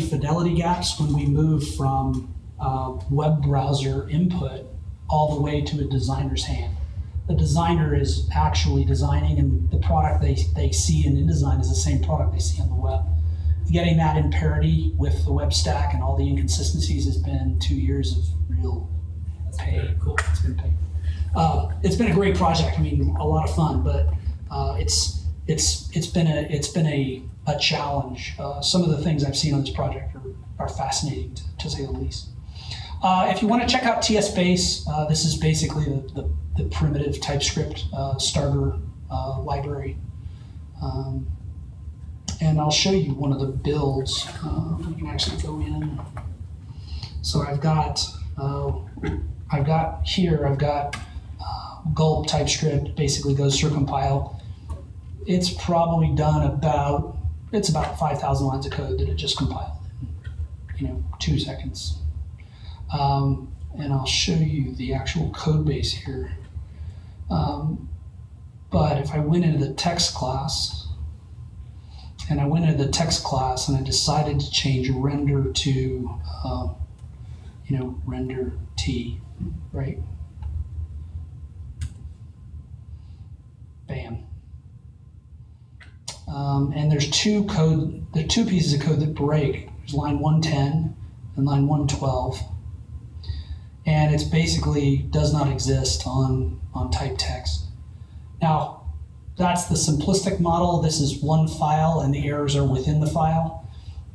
fidelity gaps when we move from web browser input all the way to a designer's hand. The designer is actually designing, and the product they see in InDesign is the same product they see on the web. Getting that in parity with the web stack and all the inconsistencies has been 2 years of real pain. Cool. It's been pain. It's been a great project. I mean, a lot of fun, but it's been a challenge. Some of the things I've seen on this project are fascinating, to say the least. If you want to check out TSBase, this is basically the primitive TypeScript starter library. And I'll show you one of the builds. You can actually go in. So I've got gulp TypeScript, basically goes through compile. It's probably done about 5,000 lines of code that it just compiled in 2 seconds. And I'll show you the actual code base here. But if I went into the text class, and I decided to change render to, render T, right? Bam. And there's two pieces of code that break. There's line 110 and line 112. And it's basically does not exist on type text. Now, that's the simplistic model. This is one file and the errors are within the file.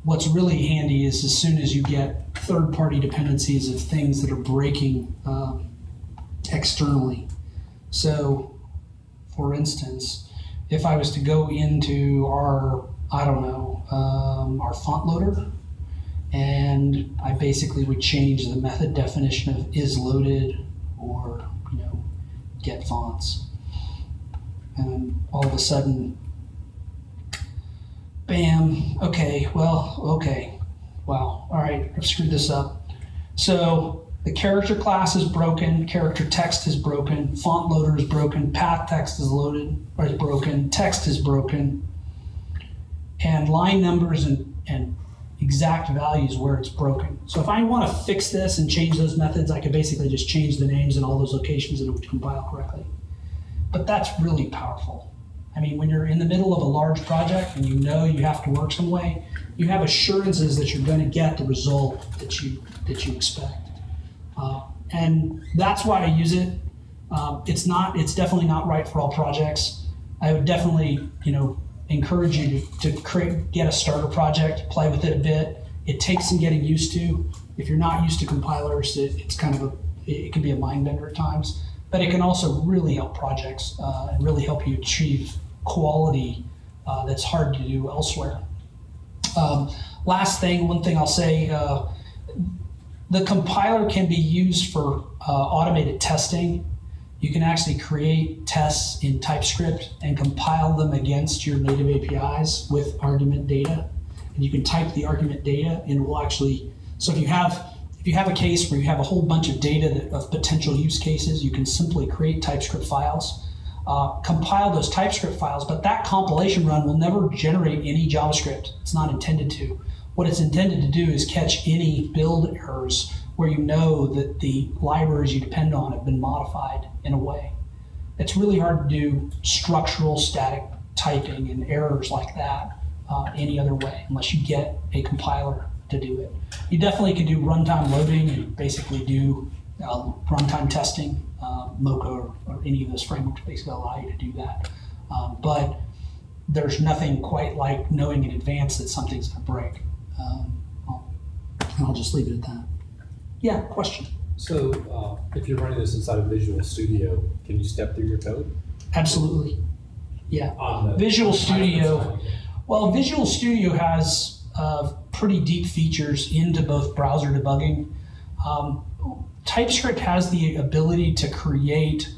What's really handy is as soon as you get third-party dependencies of things that are breaking externally. So, for instance, if I was to go into our font loader, and I basically would change the method definition of isLoaded or get fonts. And all of a sudden, bam, okay, wow, all right, I've screwed this up. So the character class is broken, character text is broken, font loader is broken, path text is broken, text is broken, and line numbers and exact values where it's broken. So if I want to fix this and change those methods, I could basically just change the names in all those locations and it would compile correctly. But that's really powerful. I mean, when you're in the middle of a large project and you have to work some way, you have assurances that you're going to get the result that you expect. And that's why I use it. It's definitely not right for all projects. I would definitely, encourage you to get a starter project, play with it a bit. It takes some getting used to. If you're not used to compilers, it can be a mind bender at times. But it can also really help projects and really help you achieve quality that's hard to do elsewhere. One thing I'll say, the compiler can be used for automated testing. You can actually create tests in TypeScript and compile them against your native APIs with argument data. And you can type the argument data and it will actually, so if you have a case where you have a whole bunch of data of potential use cases, you can simply create TypeScript files, compile those TypeScript files, but that compilation run will never generate any JavaScript. It's not intended to. What it's intended to do is catch any build errors where you know that the libraries you depend on have been modified in a way. It's really hard to do structural static typing and errors like that any other way, unless you get a compiler to do it. You definitely can do runtime loading and basically do runtime testing. Mocha or any of those frameworks basically allow you to do that. But there's nothing quite like knowing in advance that something's going to break. I'll just leave it at that. Yeah, question. So if you're running this inside of Visual Studio, can you step through your code? Absolutely. Yeah. Visual Studio. Well, Visual Studio has pretty deep features into both browser debugging. TypeScript has the ability to create,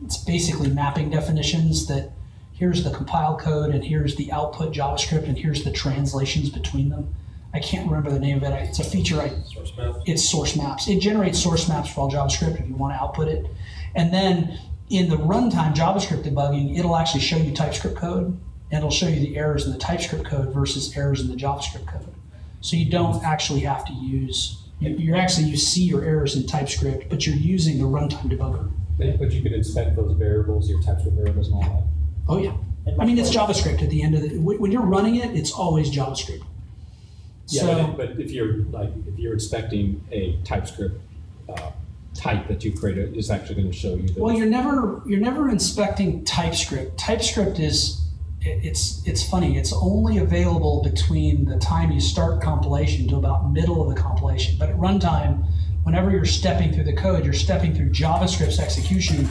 it's basically mapping definitions that here's the compile code, and here's the output JavaScript, and here's the translations between them. I can't remember the name of it. It's a feature. Source maps. It's source maps. It generates source maps for all JavaScript if you want to output it. And then in the runtime JavaScript debugging, it'll actually show you TypeScript code, and it'll show you the errors in the TypeScript code versus errors in the JavaScript code. So you don't actually have to use, you see your errors in TypeScript, but you're using the runtime debugger. But you can inspect those variables, your TypeScript variables and all that. Oh yeah. I mean, it's JavaScript at the end of the, when you're running it, it's always JavaScript. Yeah, So, but if you're inspecting a TypeScript type that you created, it's actually going to show you. Well, you're never inspecting TypeScript. TypeScript is, it's funny. It's only available between the time you start compilation to about middle of the compilation. But at runtime, whenever you're stepping through the code, you're stepping through JavaScript's execution.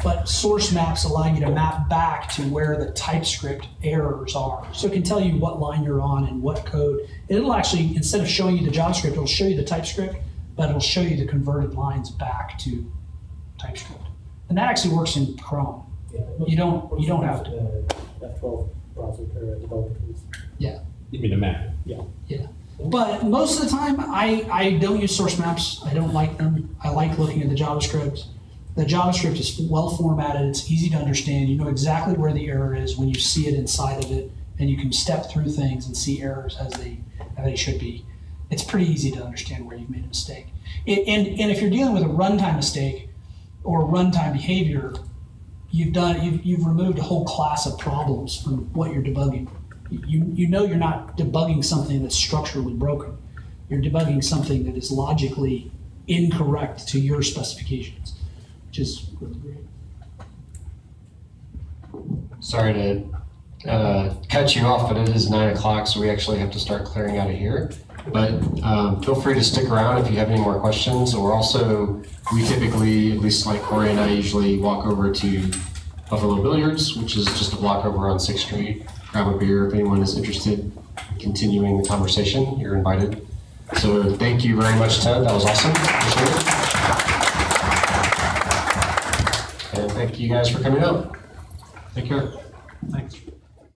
But source maps allow you to map back to where the TypeScript errors are. So it can tell you what line you're on and what code. It'll actually, instead of showing you the JavaScript, it'll show you the TypeScript, but it'll show you the converted lines back to TypeScript. And that actually works in Chrome. Yeah, You don't have to. F12 browser or developer tools. Yeah. You mean a map? Yeah. Yeah. But most of the time, I don't use source maps. I don't like them. I like looking at the JavaScript. The JavaScript is well formatted. It's easy to understand. You know exactly where the error is when you see it inside of it, and you can step through things and see errors as they should be. It's pretty easy to understand where you've made a mistake. And if you're dealing with a runtime mistake or runtime behavior, you've removed a whole class of problems from what you're debugging. You know you're not debugging something that's structurally broken. You're debugging something that is logically incorrect to your specifications, which is really great. Sorry to cut you off, but it is 9 o'clock, so we actually have to start clearing out of here. But feel free to stick around if you have any more questions. Or also, we typically, at least like Corey and I, usually walk over to Buffalo Billiards, which is just a block over on 6th Street. Grab a beer if anyone is interested in continuing the conversation. You're invited. So thank you very much, Ted. That was awesome. Appreciate it. And thank you guys for coming out. Take care.